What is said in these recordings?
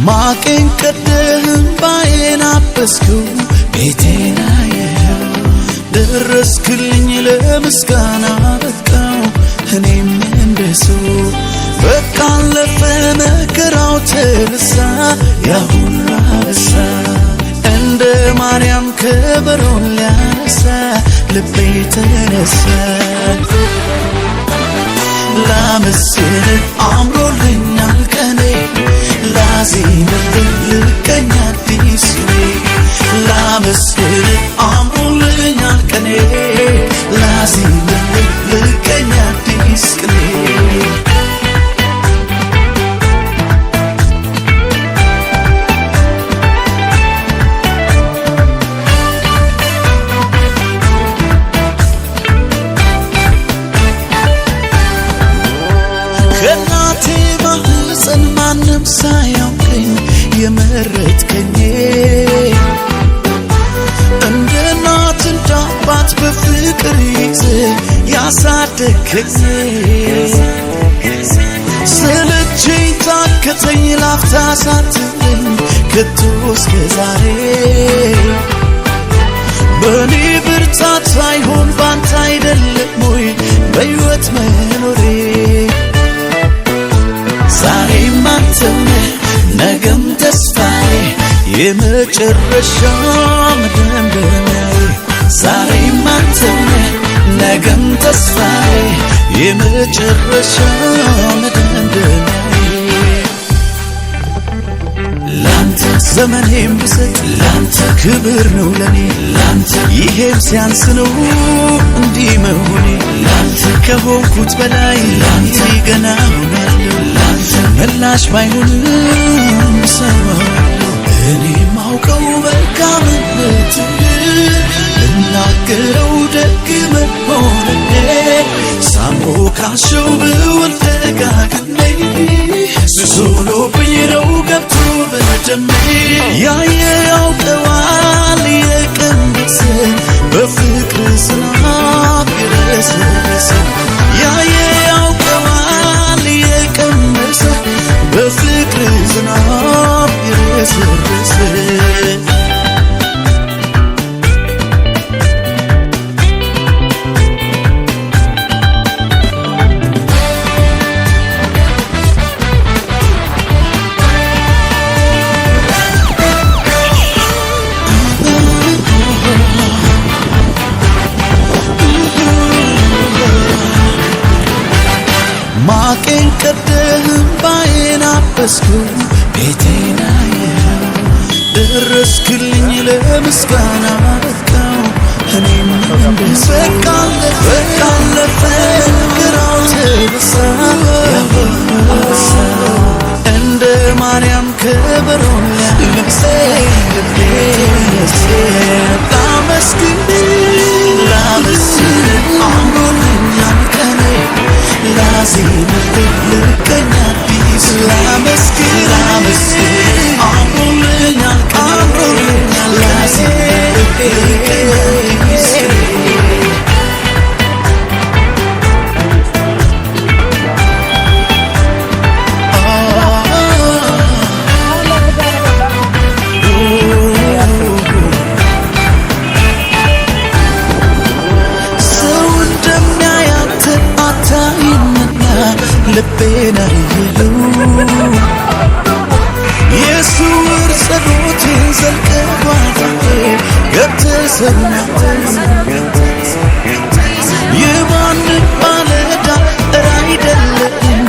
ማቄን ቀደህም ባዬን አበስከው ቤቴን አየኸው ደረስክልኝ ለምስጋና በቃው እኔም እንደሰው በቃ አለፈ መከራው ተረሳ ያ ሁሉ አበሳ እንደ ማርያም ከበሮን ሊያነሳ ልቤ ተነሳ ላመስግንህ አምሮልኛል ቀኔ ላዜምልህ ልቀኛ አዲስ ላመስግንህ አምሮልኛል ቀኔ ላዜምልህ ልቀኛ አዲስ ቅኔ ከናቴ ማህፀን ማንም ሳያውቀኝ የመረጥከኝ እንደ እናት እንደ አባት በፍቅር ይዘህ ያሳደግከኝ ሰለቸኝ ታከተኝ ላፍታ ሳትለኝ ከቶ እስከ ዛሬ በኔ ብርታት ሳይሆን ባንተ አይደለም ወይ በሕይወት መኖሬ ዛሬም አንተም ነገም ተስፋዬ የመጨረሻ መደምደሚያዬ ዛሬም አንተም ነገም ተስፋዬ የመጨረሻ መደምደሚያዬ ላንተ ዘመኔም ብሰጥ ላንተ ክብር ነው ለኔ ላንተ ይሄም ሲያንስ ነው እንዲህ መሆኔ ላንተ ከሆንኩት በላይ ላንተ ገና ሆናለሁ ላንተ መላሽ ባይሆንም ሰዋለሁ እኔ ማውቀው መልካምነትህ ልናገረው ደግ መሆንህ ሳሞካሸው ብውል ደጋግሜ ሱሶሎብኝ ነው ገብቶ በደሜ ያየ ያውቀዋል የቀንደሰ በፍቅር ዝናብ የረሰረሰ ያየ ያውቀዋል የቀንደሰ በፍቅር ዝናብ የረሰረሰ ማቄን ቀደህም ባዬን አበስከው ቤቴን አየኸው ደረስክልኝ ለምስጋና በቃው እኔም በቃ አለፈ ግራው ተበሳ እንደ ማርያም ከበሮን ሊያነሳ ልቤ ላመስግንህ አምሮልኛል ቀኔ ላዜምልህ ልቀኛ አዲስ ላመስግንህ አምሮልኛል ላዜምልህ ልቀኛ አዲስ ልቤን አየኸው የስውር ጸሎቴን ዘልቀህ ጓዳዬ ገብተህ ሰማኸኝ የማንም ባለዕዳ ኧረ አይደለህም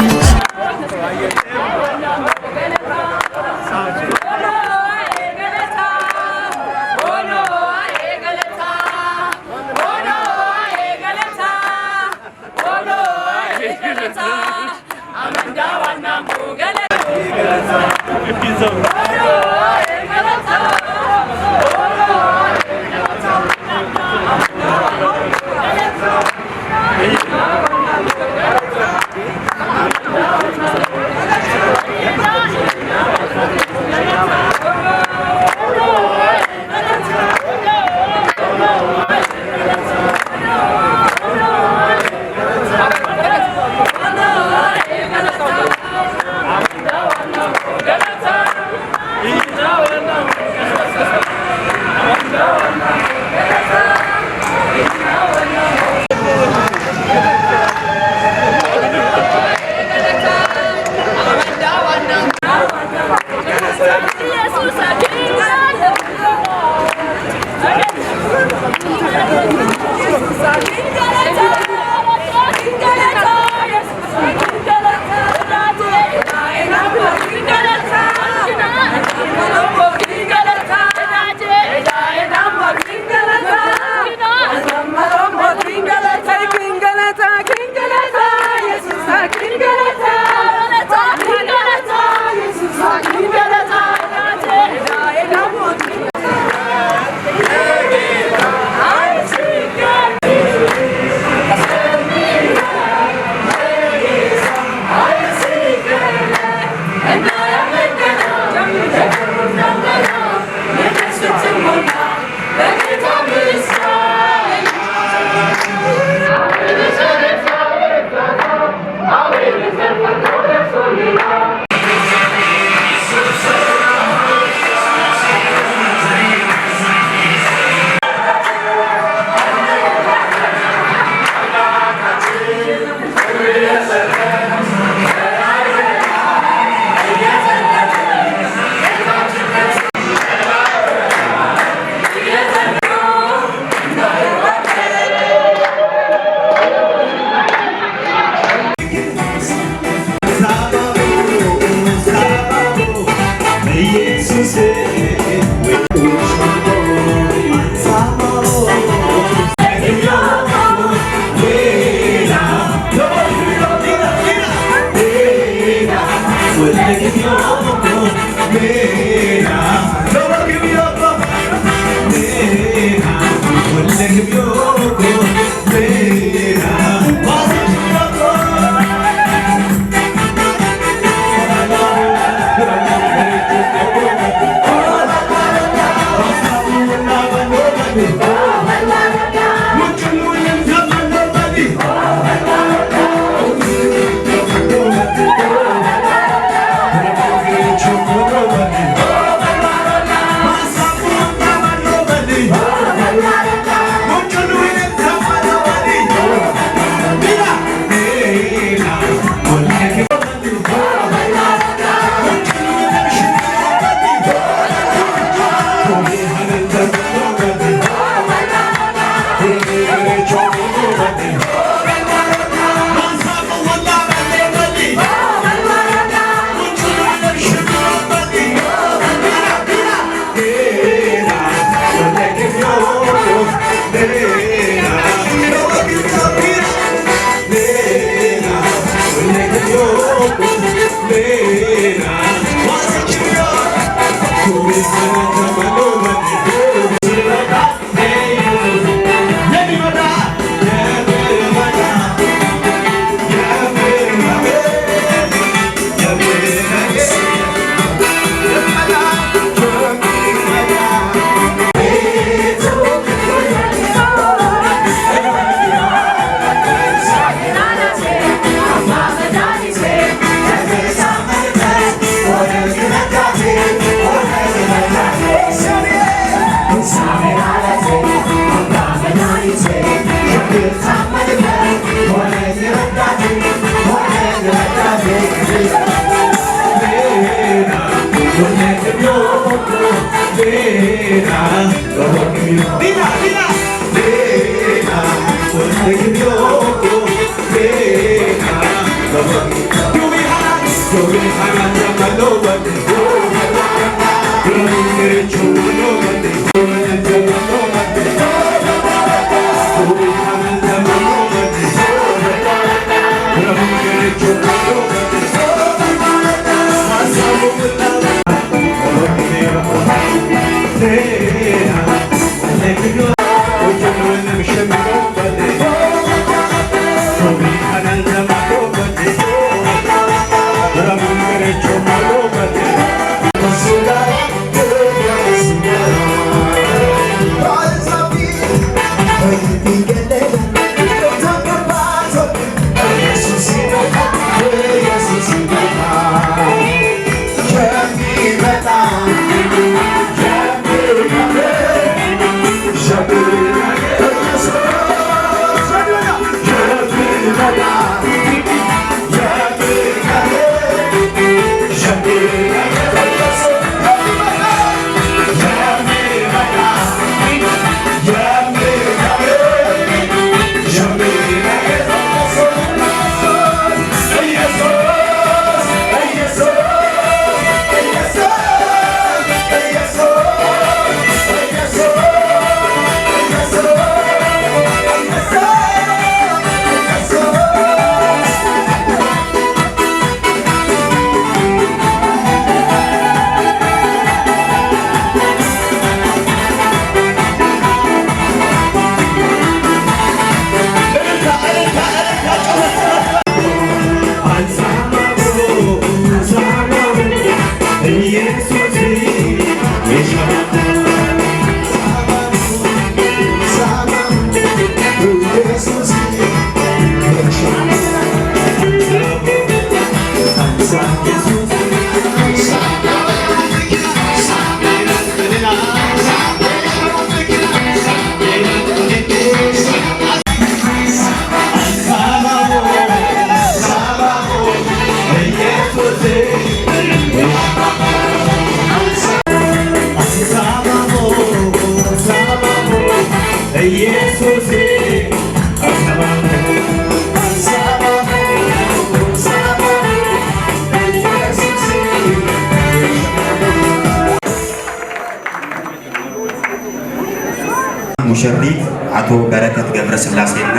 ሙሽሪት አቶ በረከት ገብረስላሴና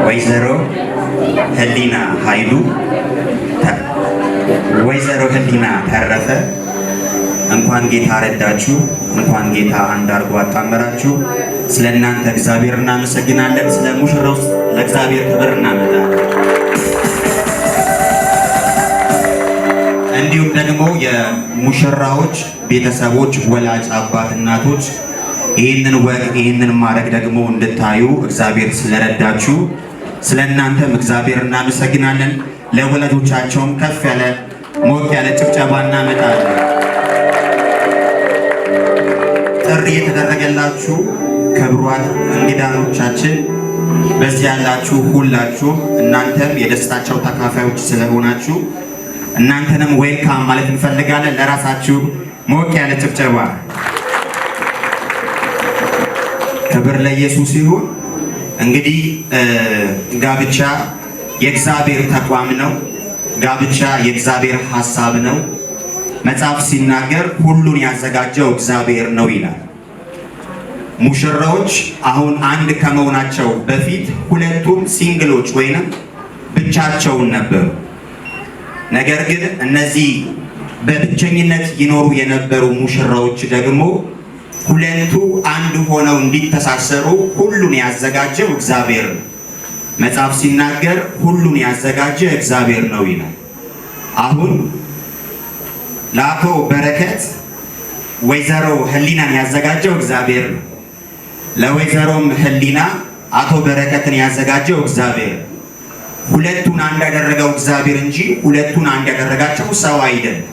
ወይዘሮ ህሊና ኃይሉ ወይዘሮ ህሊና ተረፈ እንኳን ጌታ ረዳችሁ፣ እንኳን ጌታ አንድ አድርጎ አጣመራችሁ። ስለእናንተ እግዚአብሔር እናመሰግናለን። ስለ ሙሽራው ለእግዚአብሔር ክብር እናመጣለን። እንዲሁም ደግሞ የሙሽራዎች ቤተሰቦች፣ ወላጅ አባት፣ እናቶች ይህንን ወግ ይህንን ማድረግ ደግሞ እንድታዩ እግዚአብሔር ስለረዳችሁ ስለእናንተም እግዚአብሔር እናመሰግናለን። ለወላጆቻቸውም ከፍ ያለ ሞቅ ያለ ጭብጨባ እናመጣለን። ጥሪ የተደረገላችሁ ክቡራን እንግዳኖቻችን በዚህ ያላችሁ ሁላችሁም እናንተም የደስታቸው ተካፋዮች ስለሆናችሁ እናንተንም ዌልካም ማለት እንፈልጋለን። ለራሳችሁ ሞቅ ያለ ጭብጨባ። ክብር ለኢየሱስ ይሁን። እንግዲህ ጋብቻ የእግዚአብሔር ተቋም ነው። ጋብቻ የእግዚአብሔር ሐሳብ ነው። መጽሐፍ ሲናገር ሁሉን ያዘጋጀው እግዚአብሔር ነው ይላል። ሙሽራዎች አሁን አንድ ከመሆናቸው በፊት ሁለቱም ሲንግሎች ወይንም ብቻቸውን ነበሩ። ነገር ግን እነዚህ በብቸኝነት ይኖሩ የነበሩ ሙሽራዎች ደግሞ ሁለቱ አንድ ሆነው እንዲተሳሰሩ ሁሉን ያዘጋጀው እግዚአብሔር ነው። መጽሐፍ ሲናገር ሁሉን ያዘጋጀ እግዚአብሔር ነው ይላል። አሁን ለአቶ በረከት ወይዘሮ ህሊናን ያዘጋጀው እግዚአብሔር ነው። ለወይዘሮም ህሊና አቶ በረከትን ያዘጋጀው እግዚአብሔር። ሁለቱን አንድ ያደረገው እግዚአብሔር እንጂ ሁለቱን አንድ ያደረጋቸው ሰው አይደለም።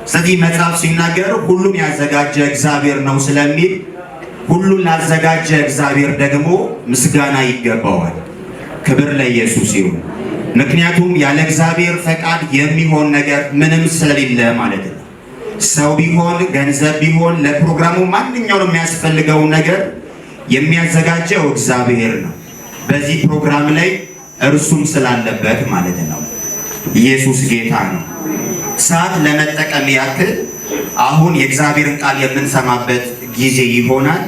ስለዚህ መጽሐፍ ሲናገር ሁሉን ያዘጋጀ እግዚአብሔር ነው ስለሚል ሁሉን ላዘጋጀ እግዚአብሔር ደግሞ ምስጋና ይገባዋል። ክብር ለኢየሱስ ይሁን። ምክንያቱም ያለ እግዚአብሔር ፈቃድ የሚሆን ነገር ምንም ስለሌለ ማለት ነው። ሰው ቢሆን ገንዘብ ቢሆን ለፕሮግራሙ ማንኛውንም የሚያስፈልገው ነገር የሚያዘጋጀው እግዚአብሔር ነው። በዚህ ፕሮግራም ላይ እርሱም ስላለበት ማለት ነው። ኢየሱስ ጌታ ነው። ሰዓት ለመጠቀም ያክል አሁን የእግዚአብሔርን ቃል የምንሰማበት ጊዜ ይሆናል።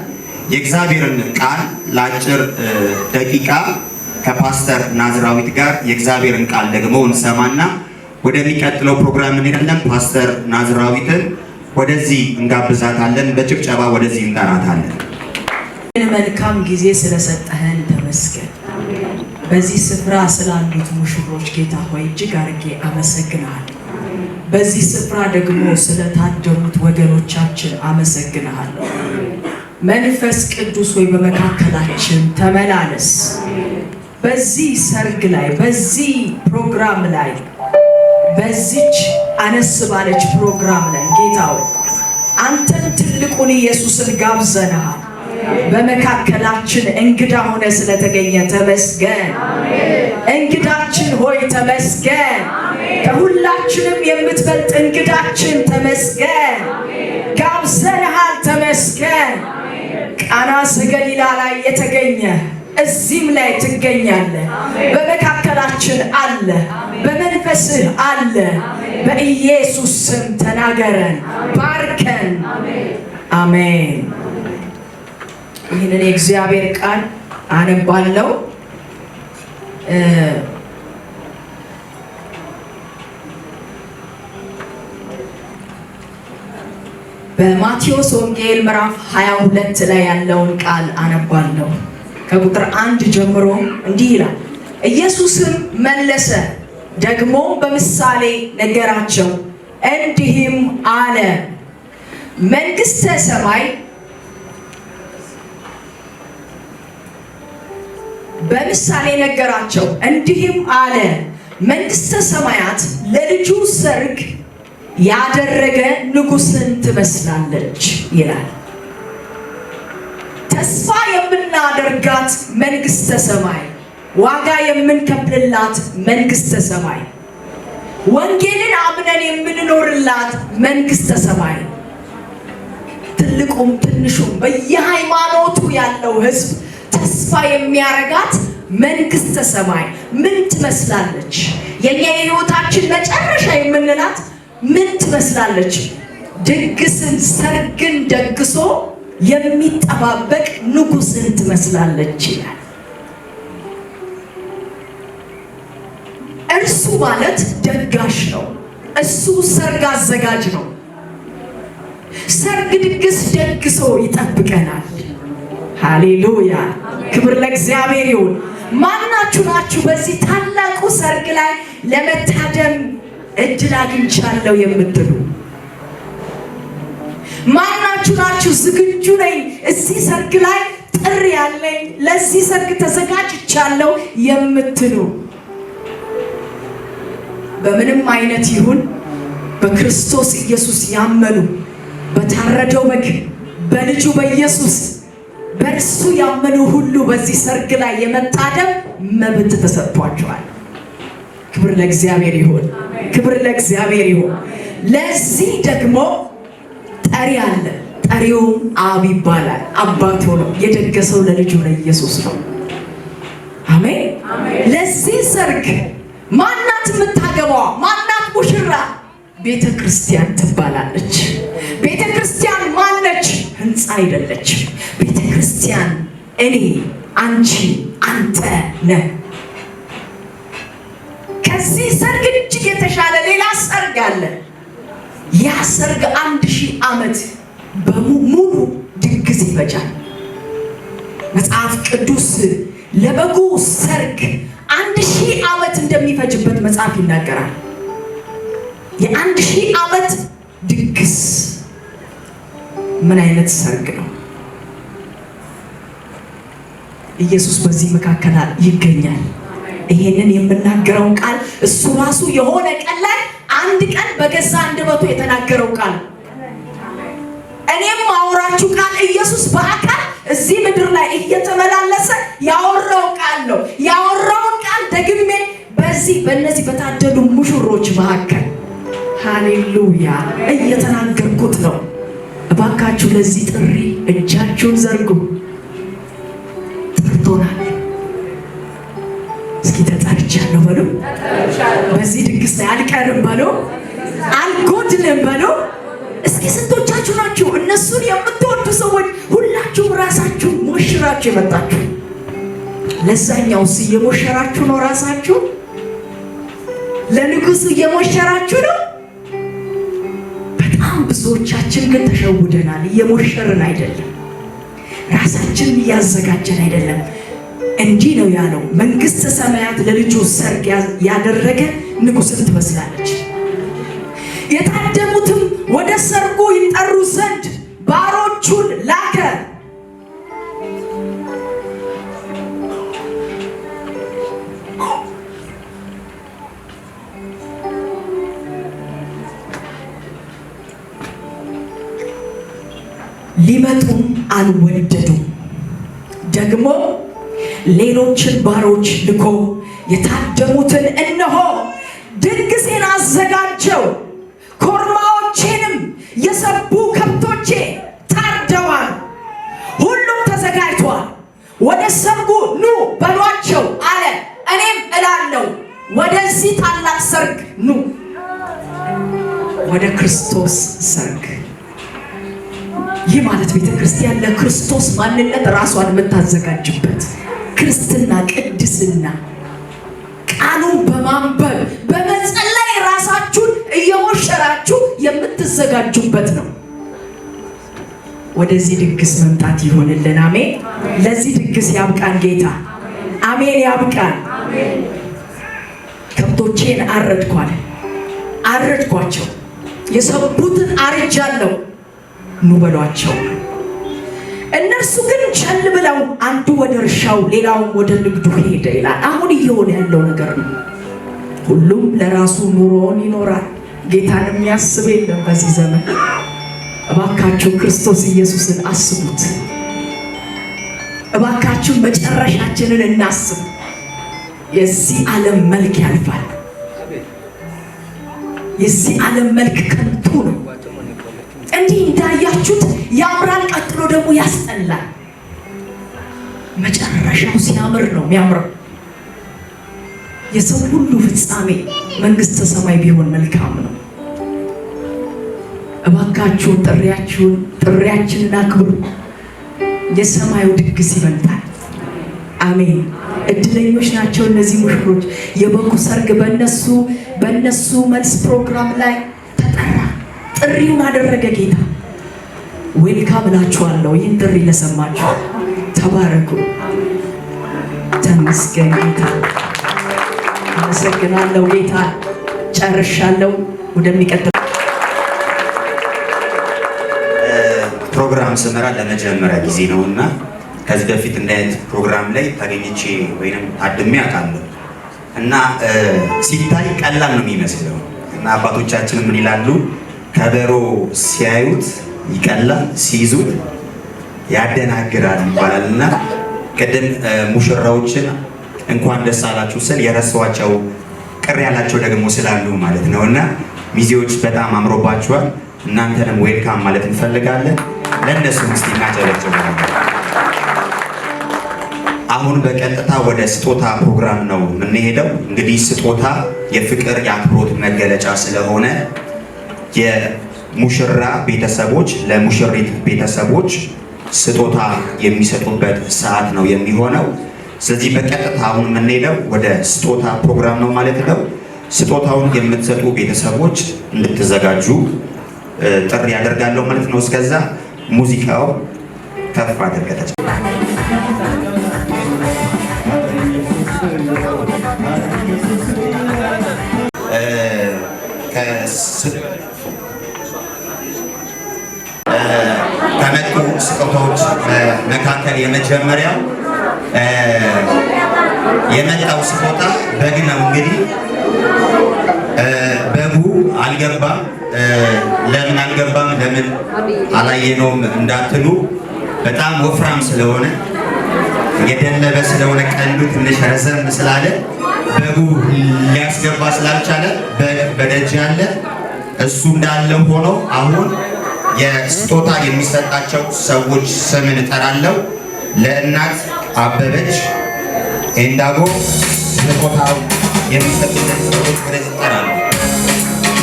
የእግዚአብሔርን ቃል ለአጭር ደቂቃ ከፓስተር ናዝራዊት ጋር የእግዚአብሔርን ቃል ደግሞ እንሰማና ወደሚቀጥለው ፕሮግራም እንሄዳለን። ፓስተር ናዝራዊትን ወደዚህ እንጋብዛታለን። በጭብጨባ ወደዚህ እንጠራታለን። መልካም ጊዜ ስለሰጠህን ተመስገን። በዚህ ስፍራ ስላሉት ሙሽሮች ጌታ ሆይ እጅግ አድርጌ አመሰግናለሁ። በዚህ ስፍራ ደግሞ ስለታደሙት ወገኖቻችን አመሰግናለሁ። መንፈስ ቅዱስ ሆይ በመካከላችን ተመላለስ። በዚህ ሰርግ ላይ፣ በዚህ ፕሮግራም ላይ፣ በዚች አነስ ባለች ፕሮግራም ላይ ጌታ ሆይ አንተን ትልቁን ኢየሱስን ጋብዘናል። በመካከላችን እንግዳ ሆነ ስለተገኘ ተመስገን። እንግዳችን ሆይ ተመስገን። ከሁላችንም የምትበልጥ እንግዳችን ተመስገን። ጋብዘናል ተመስገን። ቃና ዘገሊላ ላይ የተገኘ እዚህም ላይ ትገኛለህ። በመካከላችን አለ፣ በመንፈስህ አለ። በኢየሱስ ስም ተናገረን፣ ባርከን። አሜን። ይህንን የእግዚአብሔር ቃል አነባለሁ። በማቴዎስ ወንጌል ምዕራፍ 22 ላይ ያለውን ቃል አነባለሁ። ከቁጥር 1 ጀምሮ እንዲህ ይላል። ኢየሱስም መለሰ ደግሞ በምሳሌ ነገራቸው እንዲህም አለ፣ መንግሥተ ሰማይ በምሳሌ ነገራቸው እንዲህም አለ፣ መንግሥተ ሰማያት ለልጁ ሰርግ ያደረገ ንጉሥን ትመስላለች ይላል። ተስፋ የምናደርጋት መንግሥተ ሰማይ፣ ዋጋ የምንከፍልላት መንግሥተ ሰማይ፣ ወንጌልን አምነን የምንኖርላት መንግሥተ ሰማይ፣ ትልቁም ትንሹም በየሃይማኖቱ ያለው ሕዝብ ተስፋ የሚያረጋት መንግሥተ ሰማይ ምን ትመስላለች? የኛ የሕይወታችን መጨረሻ የምንላት ምን ትመስላለች? ድግስን ሰርግን ደግሶ የሚጠባበቅ ንጉሥን ትመስላለች ይላል። እርሱ ማለት ደጋሽ ነው። እሱ ሰርግ አዘጋጅ ነው። ሰርግ ድግስ ደግሶ ይጠብቀናል። ሃሌሉያ! ክብር ለእግዚአብሔር ይሁን። ማናችሁ ናችሁ በዚህ ታላቁ ሰርግ ላይ ለመታደም እድል አግኝቻለሁ የምትሉ? ማናችሁ ናችሁ ዝግጁ ነኝ እዚህ ሰርግ ላይ ጥሪ ያለኝ ለዚህ ሰርግ ተዘጋጅቻለሁ የምትሉ? በምንም አይነት ይሁን በክርስቶስ ኢየሱስ ያመኑ በታረደው በግ በልጁ በኢየሱስ በእርሱ ያመኑ ሁሉ በዚህ ሰርግ ላይ የመታደም መብት ተሰጥቷቸዋል። ክብር ለእግዚአብሔር ይሁን። ክብር ለእግዚአብሔር ይሁን። ለዚህ ደግሞ ጠሪ አለ። ጠሪውም አብ ይባላል። አባቱ ነው። የደገሰው ለልጁ ለኢየሱስ ነው። አሜን። ለዚህ ሰርግ ማናት የምታገባዋ? ማናት ሙሽራ? ቤተ ክርስቲያን ትባላለች። ቤተ ክርስቲያን ማነች? ህንፃ አይደለች። ቤተ ክርስቲያን እኔ፣ አንቺ፣ አንተ ነህ። ከዚህ ሰርግ እጅግ የተሻለ ሌላ ሰርግ አለ። ያ ሰርግ 1000 ዓመት በሙሉ ድግስ ይፈጃል። መጽሐፍ ቅዱስ ለበጉ ሰርግ 1000 ዓመት እንደሚፈጅበት መጽሐፍ ይናገራል። የ1000 ዓመት ድግስ ምን አይነት ሰርግ ነው? ኢየሱስ በዚህ መካከል ይገኛል። ይሄንን የምናገረው ቃል እሱ ራሱ የሆነ ቀን ላይ አንድ ቀን በገዛ አንደበቱ የተናገረው ቃል፣ እኔም አውራችሁ ቃል ኢየሱስ በአካል እዚህ ምድር ላይ እየተመላለሰ ያወራው ቃል ነው። ያወራውን ቃል ደግሜ በእነዚህ በታደሉ ሙሽሮች መካከል ሃሌሉያ እየተናገርኩት ነው። እባካችሁ ለዚህ ጥሪ እጃችሁን ዘርጉ። ጠርቶናል። እስኪ ተጠርቻለሁ በሉ። በዚህ ድግስ ላይ አልቀርም በሉ። አልጎድልም በሉ። እስኪ ስንቶቻችሁ ናችሁ እነሱን የምትወዱ ሰዎች ሁላችሁም ራሳችሁ ሞሽራችሁ የመጣችሁ? ለዛኛውስ እየሞሸራችሁ ነው? ራሳችሁ ለንጉሱ እየሞሸራችሁ ነው? በጣም ብዙዎቻችን ግን ተሸውደናል። እየሞሸርን አይደለም፣ ራሳችንን እያዘጋጀን አይደለም። እንዲህ ነው ያለው፣ መንግስተ ሰማያት ለልጁ ሰርግ ያደረገ ንጉሥን ትመስላለች። የታደሙትም ወደ ሰርጉ ይጠሩ ዘንድ ባሮቹን ላከ። ሊመጡም አልወደዱም። ደግሞ ሌሎችን ባሮች ልኮ የታደሙትን እነሆ ድግሴን አዘጋጀው፣ ኮርማዎቼንም የሰቡ ከብቶቼ ታርደዋል፣ ሁሉም ተዘጋጅቷል፣ ወደ ሰርጉ ኑ በሏቸው አለ። እኔም እላለሁ ወደዚህ ታላቅ ሰርግ ኑ፣ ወደ ክርስቶስ ሰርግ። ይህ ማለት ቤተ ክርስቲያን ለክርስቶስ ማንነት ራሷን የምታዘጋጅበት ክርስትና፣ ቅድስና፣ ቃሉን በማንበብ በመጸለይ ራሳችሁን እየሞሸራችሁ የምትዘጋጁበት ነው። ወደዚህ ድግስ መምጣት ይሆንልን። አሜን። ለዚህ ድግስ ያብቃን ጌታ። አሜን። ያብቃን። ከብቶቼን አረድኳቸው፣ የሰቡትን አርጃለሁ፣ ኑ በሏቸው። እነርሱ ግን ቸል ብለው አንዱ ወደ እርሻው ሌላውም ወደ ንግዱ ሄደ ይላል። አሁን እየሆነ ያለው ነገር ነው። ሁሉም ለራሱ ኑሮውን ይኖራል። ጌታን የሚያስብ የለም በዚህ ዘመን። እባካችሁ ክርስቶስ ኢየሱስን አስቡት። እባካችሁ መጨረሻችንን እናስብ። የዚህ ዓለም መልክ ያልፋል። የዚህ ዓለም መልክ ከንቱ ነው። እንዲህ እንዳያችሁት ያምራል፣ ቀጥሎ ደግሞ ያስጠላል። መጨረሻው ሲያምር ነው የሚያምረው። የሰው ሁሉ ፍጻሜ መንግስተ ሰማይ ቢሆን መልካም ነው። እባካችሁን ጥሪያችንን አክብሩ። የሰማዩ ድግስ ይበልጣል። አሜን። እድለኞች ናቸው እነዚህ ሙሽሮች። የበጉ ሰርግ በእነሱ መልስ ፕሮግራም ላይ ተጠራ። ጥሪውን አደረገ ጌታ። ዌልካም እላችኋለሁ። ይህን ጥሪ ለሰማችሁ ተባረኩ። ተመስገን ጌታ። አመሰግናለሁ ጌታ። ጨርሻለሁ። ወደሚቀጥለው ፕሮግራም ስመራ ለመጀመሪያ ጊዜ ነውና ከዚህ በፊት እንደ አይነት ፕሮግራም ላይ ተገኝቼ ወይንም ታድሜ አውቃለሁ እና ሲታይ ቀላል ነው የሚመስለው እና አባቶቻችን ምን ይላሉ? ከበሮ ሲያዩት ይቀላል፣ ሲይዙት ያደናግራል ይባላል እና ቅድም ሙሽራዎችን እንኳን ደስ አላችሁ ስል የረሷቸው ቅር ያላቸው ደግሞ ስላሉ ማለት ነው እና ሚዜዎች በጣም አምሮባችኋል። እናንተንም ዌልካም ማለት እንፈልጋለን። ለእነሱ ምስቲ እናጨበጭባለን። አሁን በቀጥታ ወደ ስጦታ ፕሮግራም ነው የምንሄደው። እንግዲህ ስጦታ የፍቅር የአክብሮት መገለጫ ስለሆነ የሙሽራ ቤተሰቦች ለሙሽሪት ቤተሰቦች ስጦታ የሚሰጡበት ሰዓት ነው የሚሆነው። ስለዚህ በቀጥታ አሁን የምንሄደው ወደ ስጦታ ፕሮግራም ነው ማለት ነው። ስጦታውን የምትሰጡ ቤተሰቦች እንድትዘጋጁ ጥሪ ያደርጋለሁ ማለት ነው። እስከዛ ሙዚቃው ከፍ አድርገህ ከመጡ ስጦታዎች መካከል የመጀመሪያው የመጣው ስጦታ በግ ነው። እንግዲህ በጉ አልገባም። ለምን አልገባም ለምን አላየነውም እንዳትሉ በጣም ወፍራም ስለሆነ የደለበ ስለሆነ ቀንዱ ትንሽ ረዘም ስላለ በጉ ሊያስገባ ስላልቻለ በደጅ ያለ እሱ እንዳለ ሆኖ አሁን የስጦታ የሚሰጣቸው ሰዎች ስምን እጠራለሁ። ለእናት አበበች ኤንዳጎ ስጦታው የሚሰጡትን ሰዎች ወደዚህ እጠራለሁ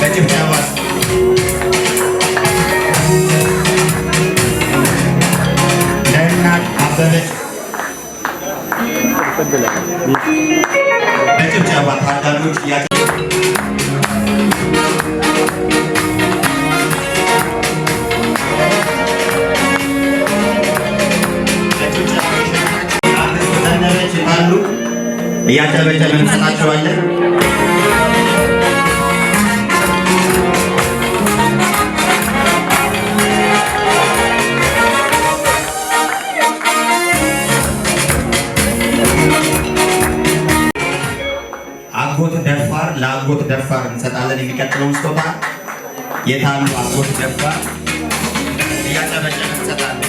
በጭብጨባ። ለእናት አበበች በጭብጨባ ታዳሚዎች እያጨበጨብን እንሰጣቸዋለን። አጎት ደፋር ለአጎት ደፋር እንሰጣለን። የሚቀጥለውን ስጦታ የታሉ አጎት ደፋር እያጨበጨብን እንሰጣለን።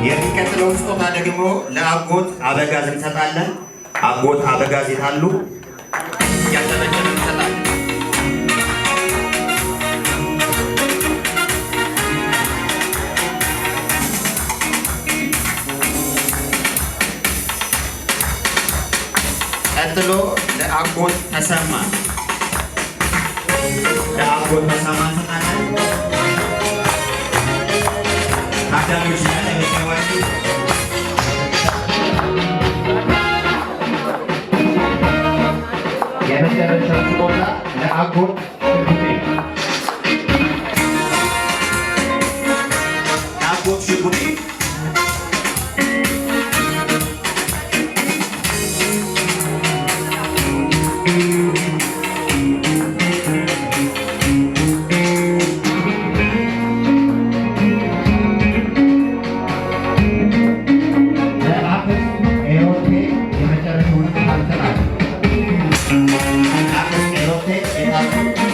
የሚቀጥለውን ስጦታ ደግሞ ለአጎት አበጋዝ እንሰጣለን። አጎት አበጋዝ የታሉ? እያጨበጨብን እንሰጣለን። ቀጥሎ ለአጎት ተሰማ እንሰጣለን። ታዳሚዎች ያለበሰዋችሁ የመጨረሻው ስጦታ ለአጎት ሽጉጤ Gracias.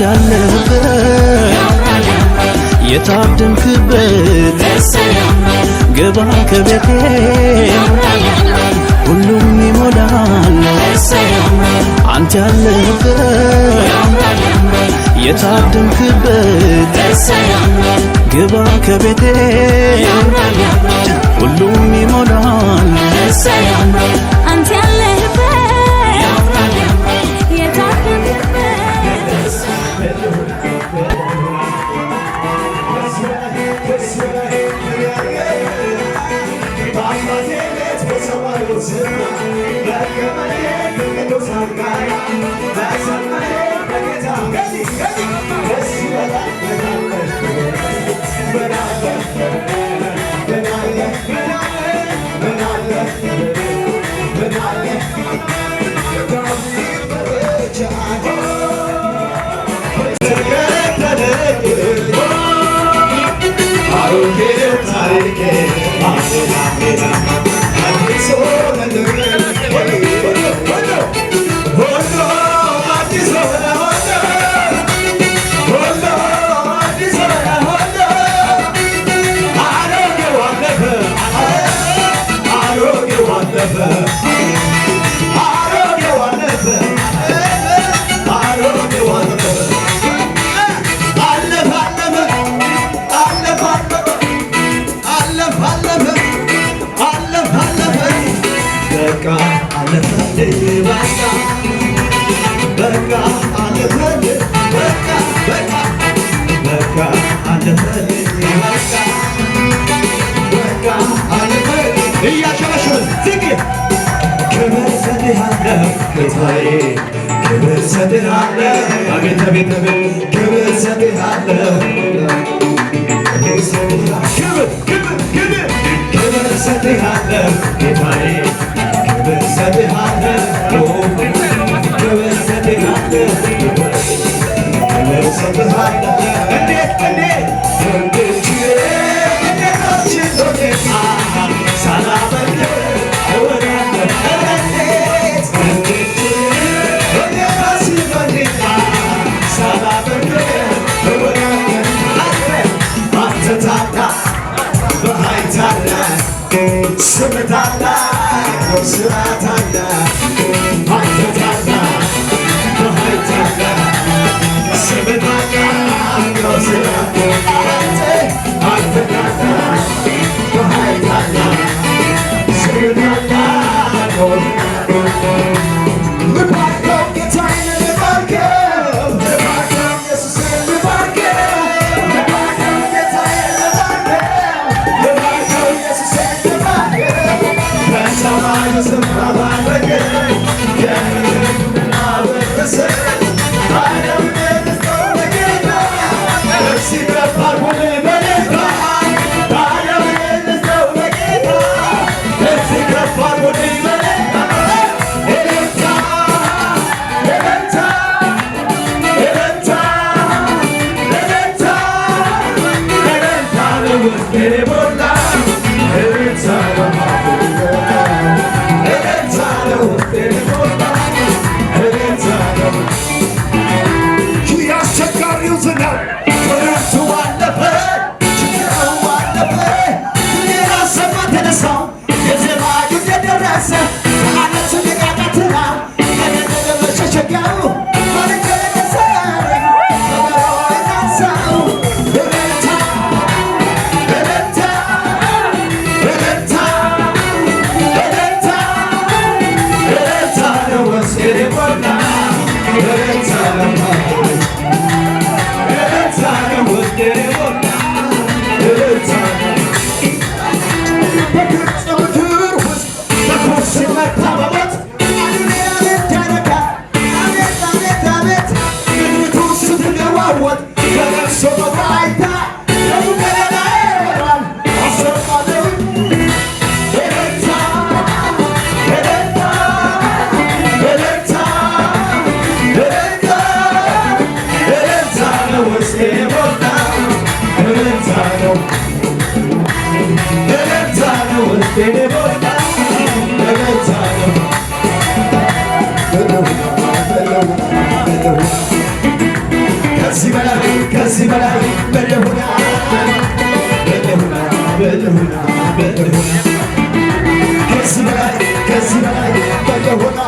አንተ ያለህበት የታደምክበት ግባ ከቤቴ ሁሉም ይሞላል አንተ ያለህበት የታደምክበት ግባ ከቤቴ ሁሉም ይሞላል አንተ ያለህበት የታደምክበት ከዚህ በላይ ከዚህ በላይ በለሁና በለሁና በለሁና በለሁና ከዚህ በላይ ከዚህ በላይ በለሁና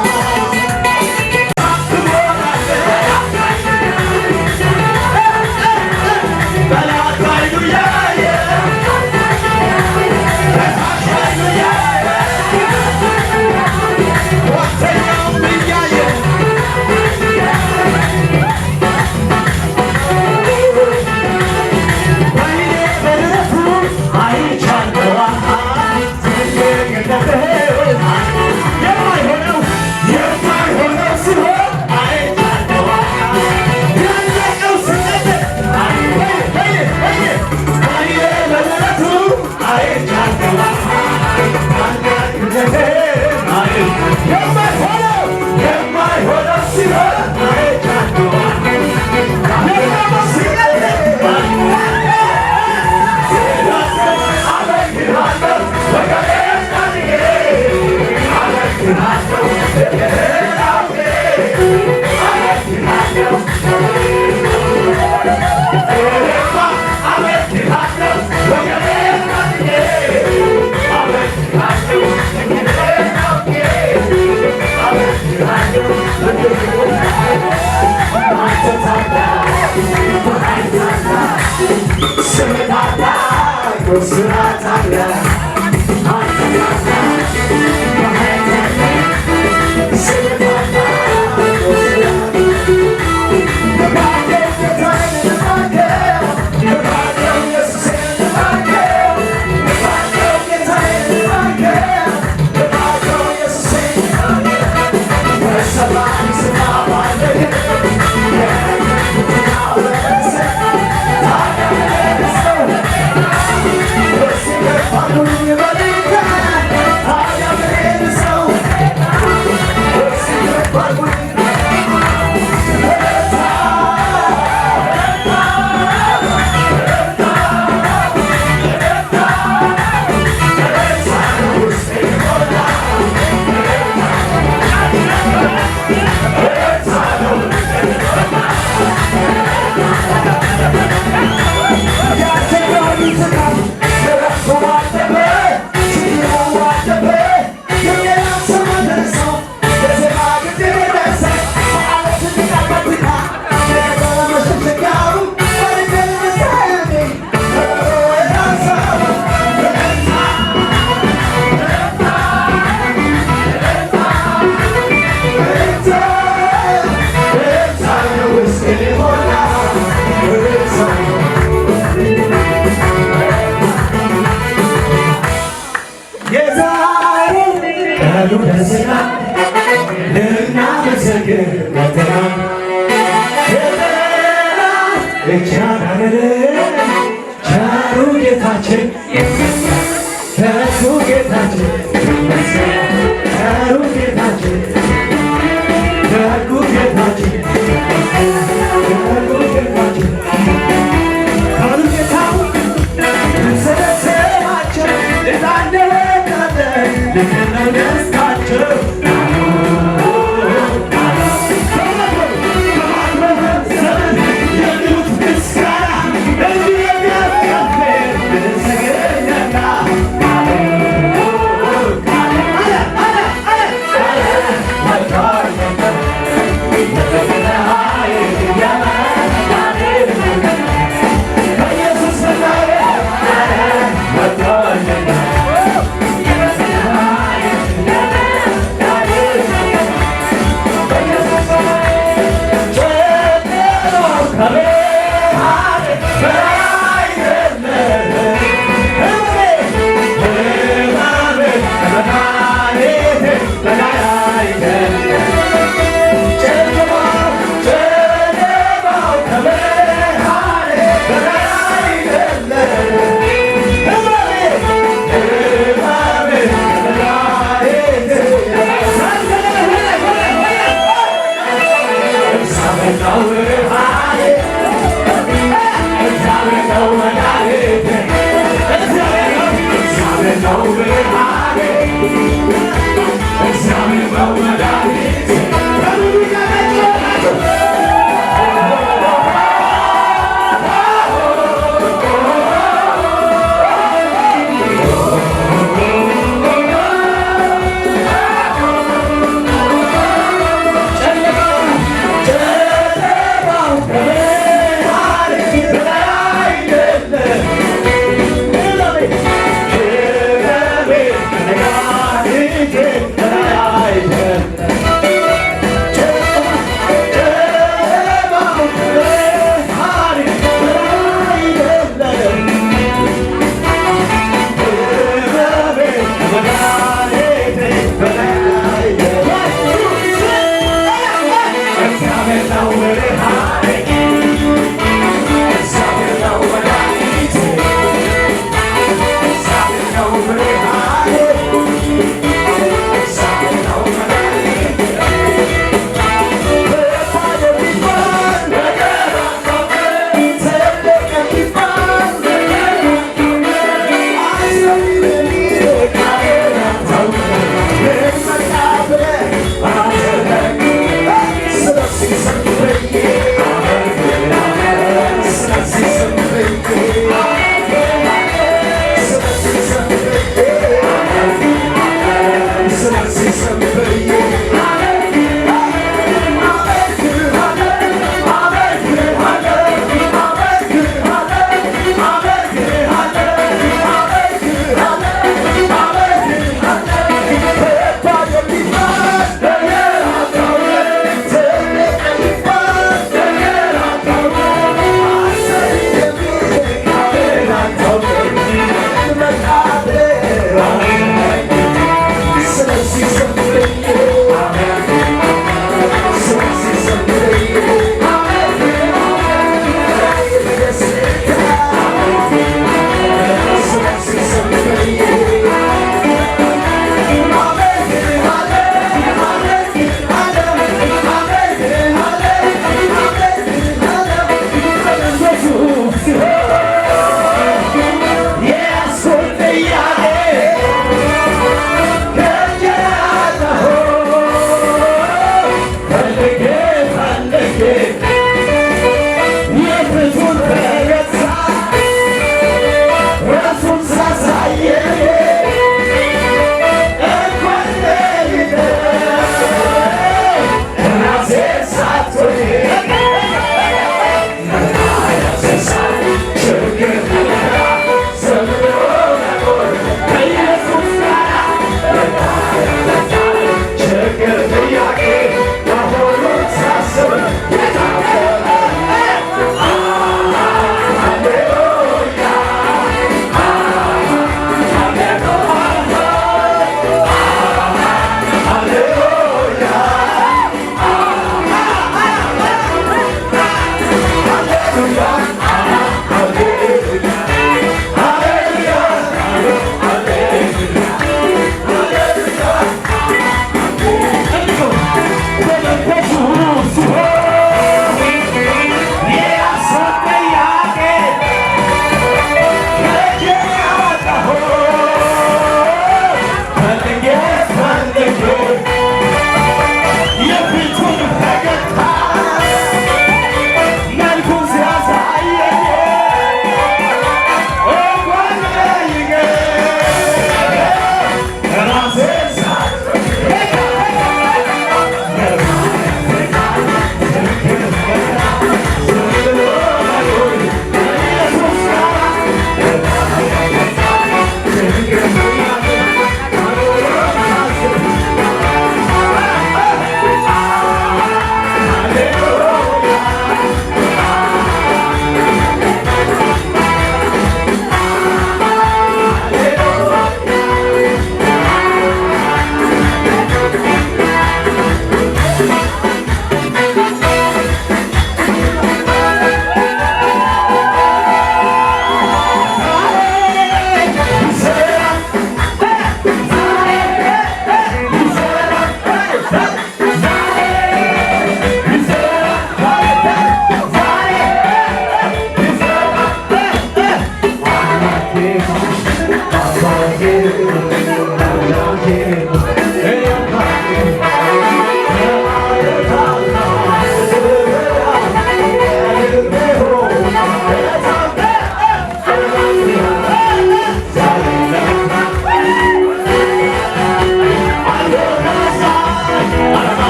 Yeah.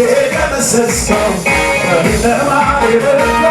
It's የደመሰስከው ጨለማ የበራ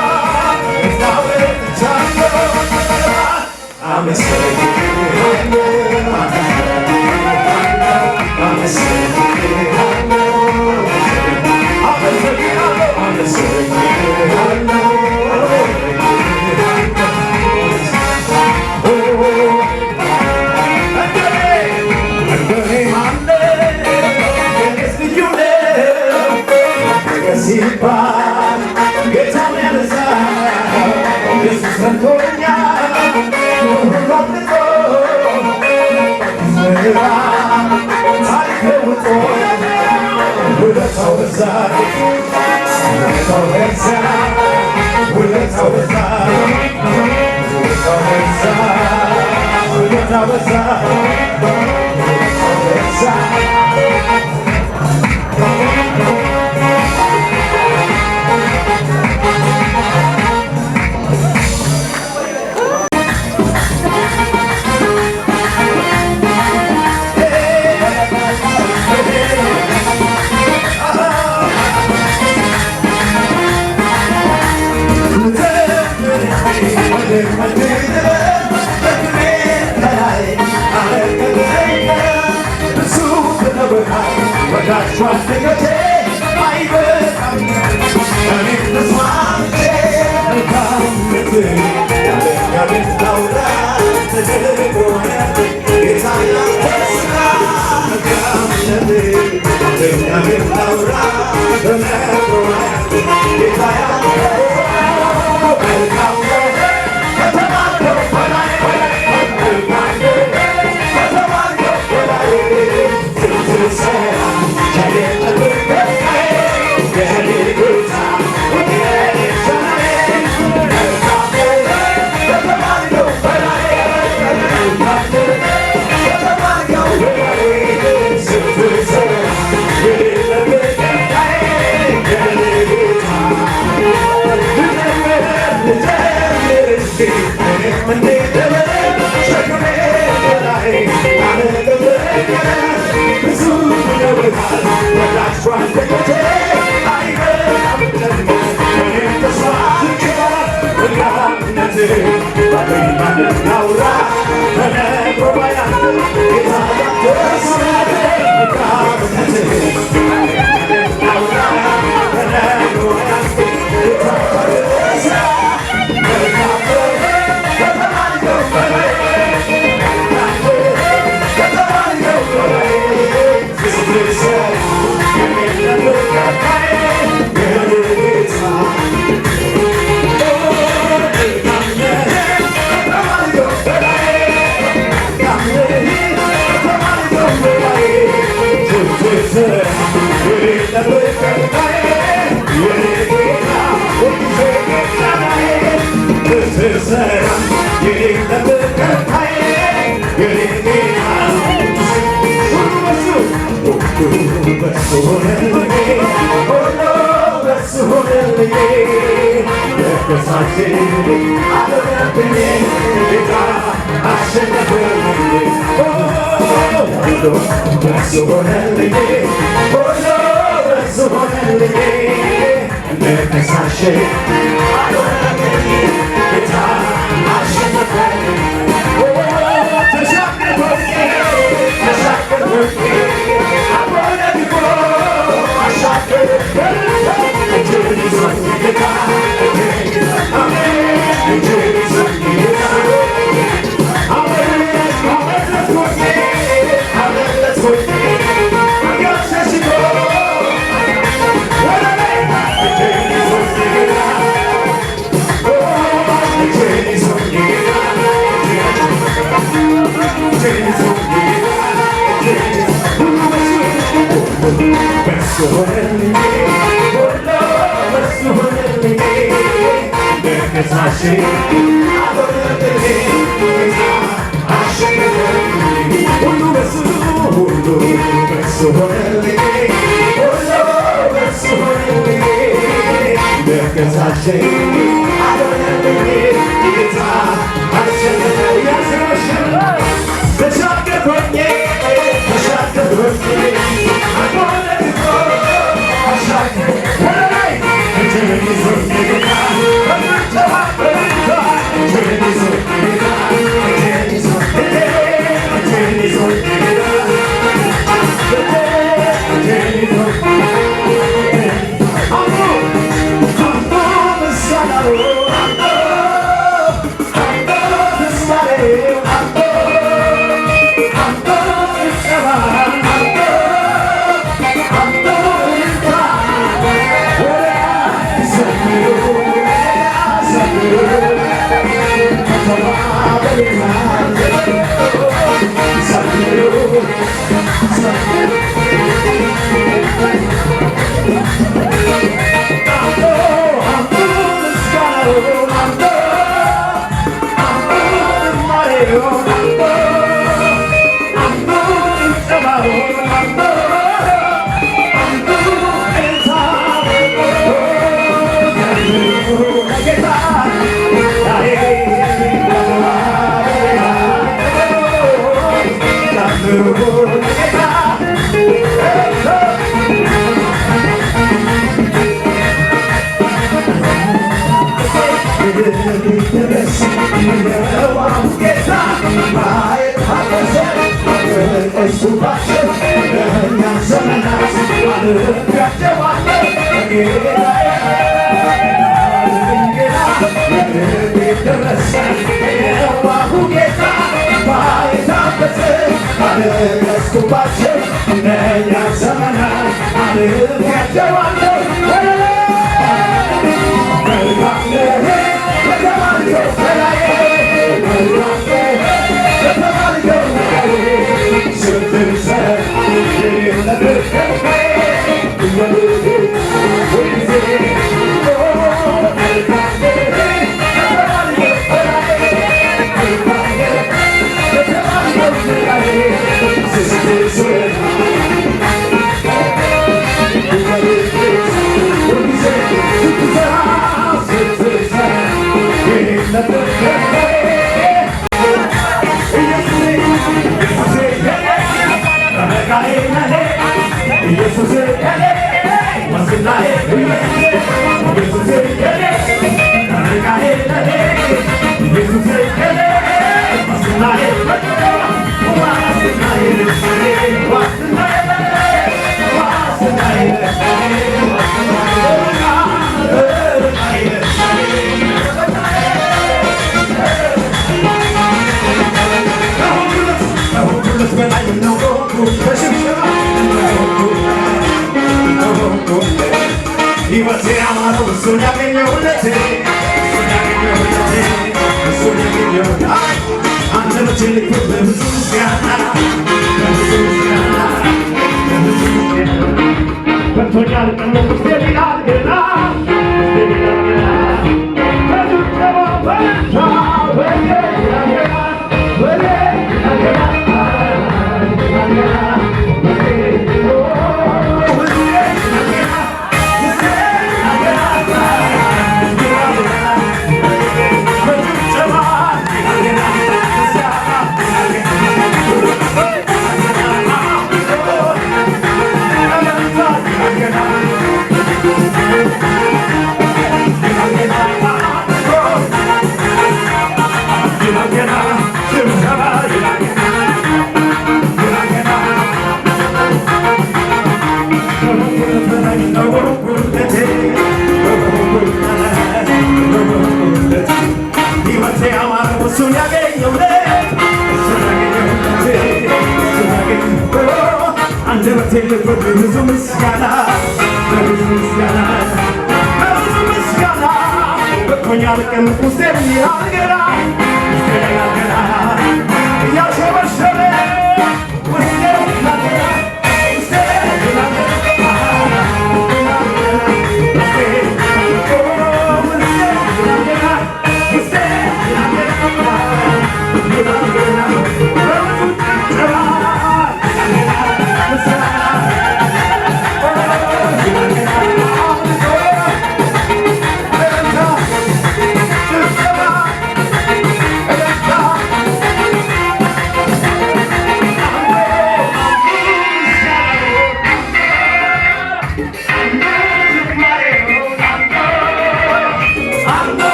I'm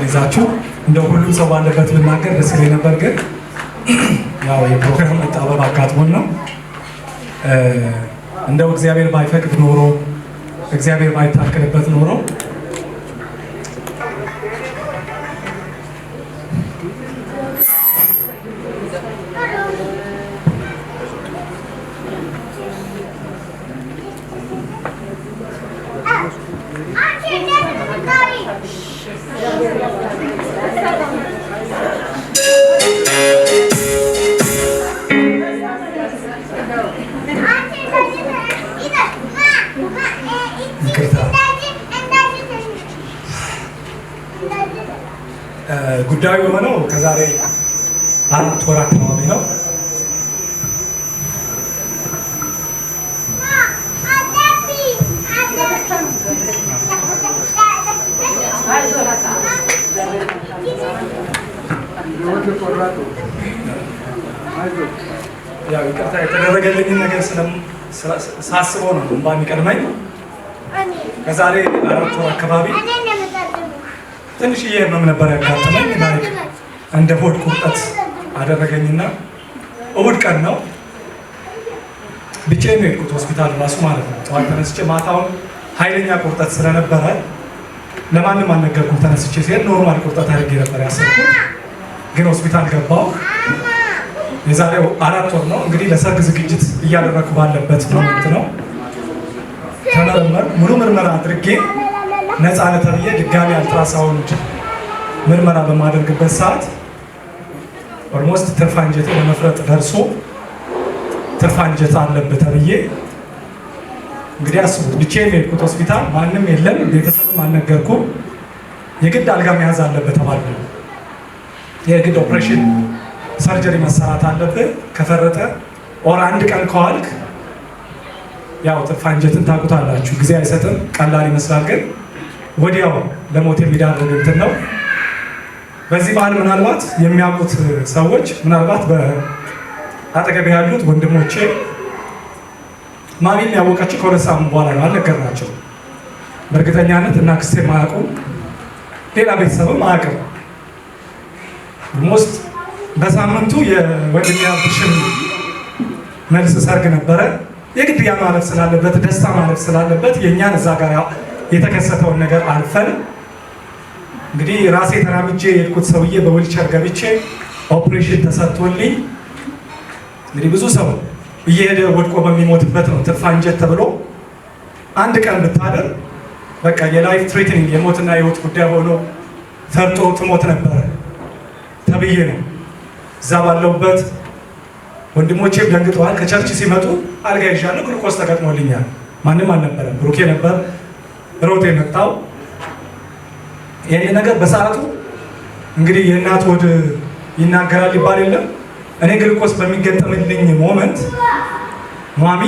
ይዛችሁ እንደው ሁሉም ሰው ባለበት ብናገር ደስ ይለኝ ነበር፣ ግን ያው የፕሮግራም መጣበብ አጋጥሞን ነው። እንደው እግዚአብሔር ባይፈቅድ ኖሮ እግዚአብሔር ባይታከልበት ኖሮ ጉዳዩ የሆነው ከዛሬ 4 ወር አካባቢ ነው። ያው ይቅርታ የተደረገልኝ ነገር ሳስበው ነው እንባ የሚቀድመኝ። ከዛሬ 4 ወር አካባቢ ትንሽዬ ህመም ነበር ያጋጠመኝ። ላይክ እንደ ሆድ ቁርጠት አደረገኝና እሑድ ቀን ነው ብቻዬን የሄድኩት ሆስፒታል ራሱ ማለት ነው። ጠዋት ተነስቼ ማታውን ኃይለኛ ቁርጠት ስለነበረ ለማንም አልነገርኩም። ተነስቼ ሲሄድ ኖርማል ቁርጠት አድርጌ ነበር ያሰብኩት፣ ግን ሆስፒታል ገባሁ። የዛሬው 4 ወር ነው እንግዲህ ለሰርግ ዝግጅት እያደረኩ ባለበት ሞመንት ነው ተመረመርኩ። ሙሉ ምርመራ አድርጌ ነፃ ነህ ተብዬ ድጋሚ አልትራሳውንድ ምርመራ በማደርግበት ሰዓት ኦልሞስት ትርፍ አንጀቴ ለመፍረጥ ደርሶ ትርፍ አንጀት አለብህ ተብዬ እንግዲህ አስቡት፣ ብቻዬን የሄድኩት ሆስፒታል፣ ማንም የለም፣ ቤተሰብም አልነገርኩም። የግድ አልጋ መያዝ አለብህ ተባልኩ። የግድ ኦፕሬሽን ሰርጀሪ መሰራት አለብህ፣ ከፈረጠ ኦር 1 ቀን ከዋልክ ያው ትርፍ አንጀትን ታውቁታላችሁ፣ ጊዜ አይሰጥም። ቀላል ይመስላል፣ ግን ወዲያው ለሞት የሚዳርግ እንትን ነው። በዚህ ባህል ምናልባት የሚያውቁት ሰዎች ምናልባት በአጠገቤ ያሉት ወንድሞቼ ማሚን ያወቃቸው ከ2 ሳምንት በኋላ ነው፣ አልነገርናቸው። በእርግጠኛነት እና ክስቴ ማያውቁም፣ ሌላ ቤተሰብም አያውቅም። ሞስት በሳምንቱ የወንድሜ አብሽን መልስ ሰርግ ነበረ። የግድ ያ ማለፍ ስላለበት ደስታ ማለፍ ስላለበት የእኛን እዛ ጋር የተከሰተውን ነገር አልፈን እንግዲህ ራሴ ተራምጄ የሄድኩት ሰውዬ በዊልቸር ገብቼ ኦፕሬሽን ተሰርቶልኝ እንግዲህ ብዙ ሰው እየሄደ ወድቆ በሚሞትበት ነው ትርፍ አንጀት ተብሎ 1 ቀን ብታደር በቃ የላይፍ ትሬትኒንግ የሞትና የህይወት ጉዳይ ሆኖ ፈርጦ ትሞት ነበረ ተብዬ ነው እዛ ባለውበት። ወንድሞቼም ደንግጠዋል። ከቸርች ሲመጡ አልጋ ይዣለሁ፣ ግሉኮስ ተገጥሞልኛል። ማንም አልነበረም፣ ብሩኬ ነበር ሮጥ የመጣው። ይህን ነገር በሰዓቱ እንግዲህ የእናት ወድ ይናገራል ይባል የለም። እኔ ግሉኮስ በሚገጠምልኝ ሞመንት ማሚ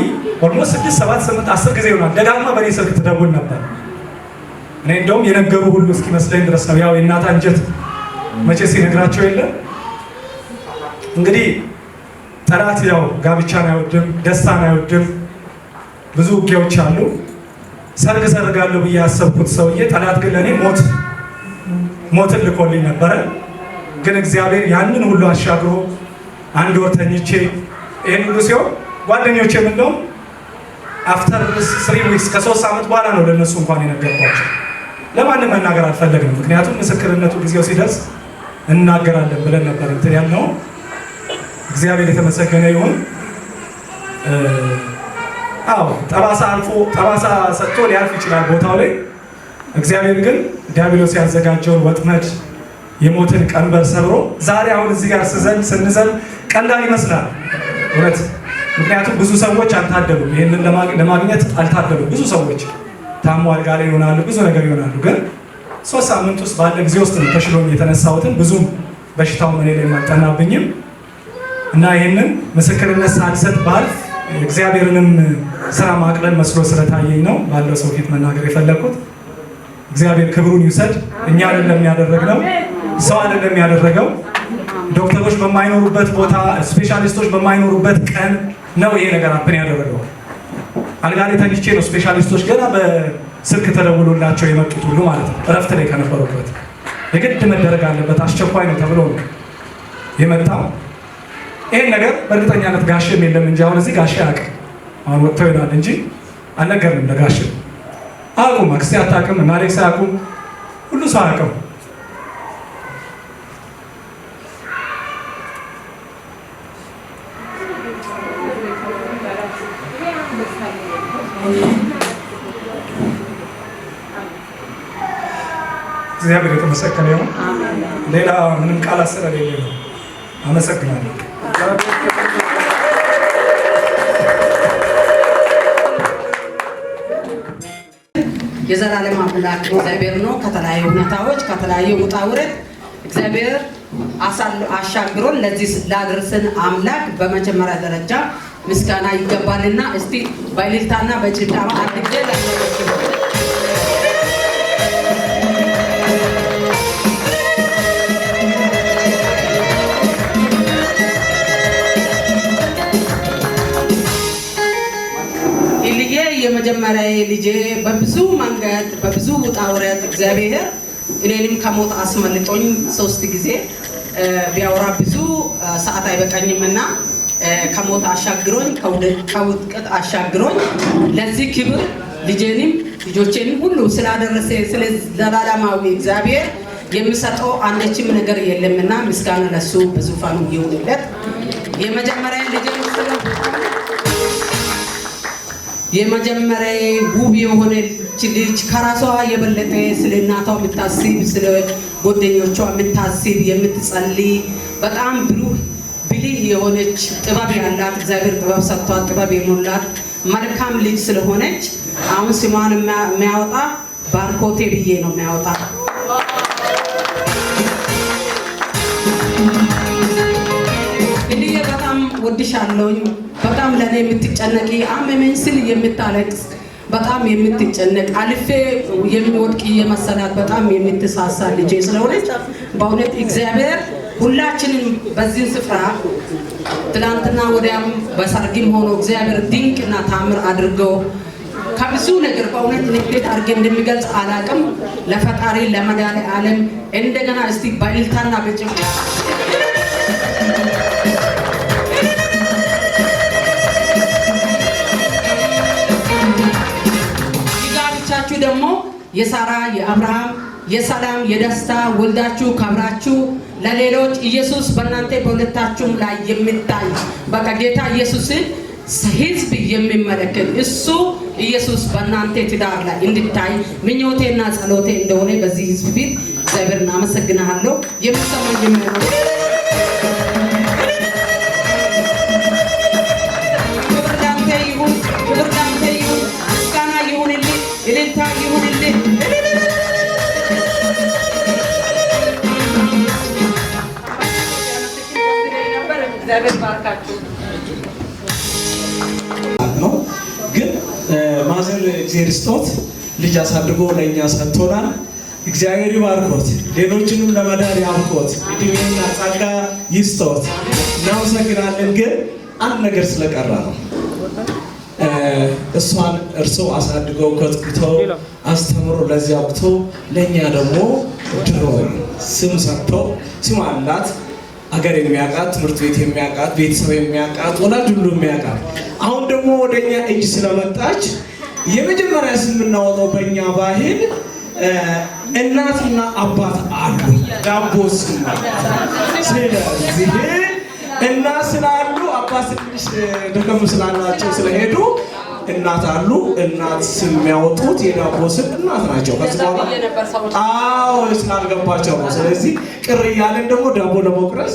ኦልሞስት 6 7 8 10 ጊዜ ይሆናል ደጋግማ በእኔ ስልክ ትደውል ነበር። እኔ እንደውም የነገሩ ሁሉ እስኪመስለኝ ድረስ ነው። ያው የእናት አንጀት መቼ ሲነግራቸው የለም እንግዲህ ጠላት ያው ጋብቻን አይወድም፣ ደስታን አይወድም። ብዙ ውጊያዎች አሉ። ሰርግ ሰርጋለሁ ብዬ ያሰብኩት ሰውዬ ጠላት ግን ለእኔ ሞትን ልኮልኝ ነበረ። ግን እግዚአብሔር ያንን ሁሉ አሻግሮ 1 ወር ተኝቼ ይህን ሁሉ ሲሆን ጓደኞቼ ምንደውም አፍተር 3 ዊክስ ከ3 ዓመት በኋላ ነው ለእነሱ እንኳን የነገርኳቸው። ለማንም መናገር አልፈለግንም፣ ምክንያቱም ምስክርነቱ ጊዜው ሲደርስ እናገራለን ብለን ነበር እንትን ያልነው። እግዚአብሔር የተመሰገነ ይሁን። አዎ ጠባሳ አልፎ ጠባሳ ሰጥቶ ሊያልፍ ይችላል ቦታው ላይ። እግዚአብሔር ግን ዲያብሎስ ያዘጋጀውን ወጥመድ የሞትን ቀንበር ሰብሮ ዛሬ አሁን እዚህ ጋር ስንዘል ቀላል ይመስላል እውነት። ምክንያቱም ብዙ ሰዎች አልታደሉም፣ ይህንን ለማግኘት አልታደሉም። ብዙ ሰዎች ታሞ አልጋ ላይ ይሆናሉ፣ ብዙ ነገር ይሆናሉ። ግን 3 ሳምንት ውስጥ ባለ ጊዜ ውስጥ ነው ተሽሎኝ የተነሳሁትን። ብዙም በሽታው እኔ ላይ አልጠናብኝም እና ይህንን ምስክርነት ሳልሰጥ ባልፍ እግዚአብሔርንም ስራ ማቅለል መስሎ ስለታየኝ ነው ባለው ሰው ፊት መናገር የፈለኩት። እግዚአብሔር ክብሩን ይውሰድ። እኛ አይደለም ያደረግነው፣ ሰው አይደለም ያደረገው። ዶክተሮች በማይኖሩበት ቦታ፣ ስፔሻሊስቶች በማይኖሩበት ቀን ነው ይሄ ነገር አፕን ያደረገው። አልጋ ላይ ተኝቼ ነው ስፔሻሊስቶች ገና በስልክ ተደውሎላቸው የመጡት ሁሉ ማለት ነው። እረፍት ላይ ከነበሩበት የግድ መደረግ አለበት አስቸኳይ ነው ተብሎ ነው የመጣው። ይሄን ነገር በእርግጠኛነት ጋሽም የለም እንጂ አሁን እዚህ ጋሽ አያውቅም። አሁን ወጥተው ይሆናል እንጂ አልነገርንም ለጋሽም። አያውቁም፣ አክስቴ አታውቅም፣ እና አሌክስ አያውቁም፣ ሁሉ ሰው አያውቅም። እግዚአብሔር የተመሰገነ ይሁን። ሌላ ምንም ቃላት ስለሌለ ነው። አመሰግናለሁ። የዘላለም አምላክ እግዚአብሔር ነው። ከተለያዩ ሁኔታዎች ከተለያዩ ውጣ ውረድ እግዚአብሔር አሻግሮን ለዚህ ላደረሰን አምላክ በመጀመሪያ ደረጃ ምስጋና ይገባልና እስቲ በእልልታና በጭብጨባ አድርጌ የመጀመሪያ ልጄ በብዙ መንገድ በብዙ ውጣ ውረድ እግዚአብሔር እኔንም ከሞት አስመልጦኝ 3 ጊዜ ቢያወራ ብዙ ሰዓት አይበቃኝምና ከሞት አሻግሮኝ ከውድቀት አሻግሮኝ ለዚህ ክብር ልጄንም ልጆቼንም ሁሉ ስላደረሰ ስለ ዘላለማዊ እግዚአብሔር የሚሰጠው አንዳችም ነገር የለምና ምስጋና ለሱ በዙፋኑ ይሁንለት። የመጀመሪያ ልጄ የመጀመሪያ ውብ የሆነች ልጅ ከራሷ የበለጠ ስለ እናቷ የምታስብ ስለ ጓደኞቿ የምታስብ የምትጸልይ በጣም ብልህ የሆነች ጥበብ ያላት እግዚአብሔር ጥበብ ሰጥቷት ጥበብ የሞላት መልካም ልጅ ስለሆነች አሁን ስሟን የሚያወጣ ባርኮቴ ብዬ ነው የሚያወጣ። እልዬ በጣም ወድሻለሁኝ። በጣም ለኔ የምትጨነቂ አመመኝ ስል የምታለቅስ በጣም የምትጨነቅ አልፌ የሚወድቅ የመሰላት በጣም የምትሳሳ ልጅ ስለሆነች በእውነት እግዚአብሔር ሁላችንም በዚህ ስፍራ ትላንትና ወዲያም በሰርግም ሆኖ እግዚአብሔር ድንቅና ታምር አድርገው ከብዙ ነገር በእውነት እንዴት አድርጌ እንደሚገልጽ አላቅም። ለፈጣሪ ለመድኃኔዓለም እንደገና እስቲ በእልልታና በጭብጨባ ጋብቻችሁ ደግሞ የሳራ የአብርሃም የሰላም የደስታ ወልዳችሁ ከብራችሁ ለሌሎች ኢየሱስ በእናንተ በሁለታችሁም ላይ የሚታይ በቃ ጌታ ኢየሱስን ሕዝብ የሚመለከት እሱ ኢየሱስ በእናንተ ትዳር ላይ እንድታይ ምኞቴና ጸሎቴ እንደሆነ በዚህ ሕዝብ ፊት እግዚአብሔርን አመሰግናለሁ። የምሰማኝ የሚሆነው ክብር ላንተ ይሁን፣ ክብር ላንተ ይሁን፣ ምስጋና ይሁንልህ፣ እልልታ ይሁንልህ። እግዚአብሔር ባርካችሁ ነው። ግን ማዘር እግዚአብሔር ስጦት ልጅ አሳድጎ ለእኛ ሰጥቶናል። እግዚአብሔር ይባርኮት፣ ሌሎችንም ለመዳር ያብቆት፣ እድሜና ጸጋ ይስጦት። እናመሰግናለን። ግን አንድ ነገር ስለቀራ ነው። እሷን እርሶ አሳድገው ኮትኩተው አስተምሮ ለዚያ አብቅቶ ለእኛ ደግሞ ድሮ ስም ሰጥቶ ስም አላት አገር የሚያውቃት ትምህርት ቤት የሚያውቃት ቤተሰብ የሚያውቃት ወላጅ ሁሉ የሚያውቃት አሁን ደግሞ ወደኛ እጅ ስለመጣች የመጀመሪያ ስም የምናወጣው በእኛ ባህል እናትና አባት አሉ ዳቦ ስም። ስለዚህ እናት ስላሉ አባት ትንሽ ደከም ስላላቸው ስለሄዱ እናት አሉ። እናት ስም የሚያወጡት የዳቦ ስም እናት ናቸው። ከዚህ በኋላ አዎ ስላልገባቸው ነው። ስለዚህ ቅር እያለን ደግሞ ዳቦ ለመቁረስ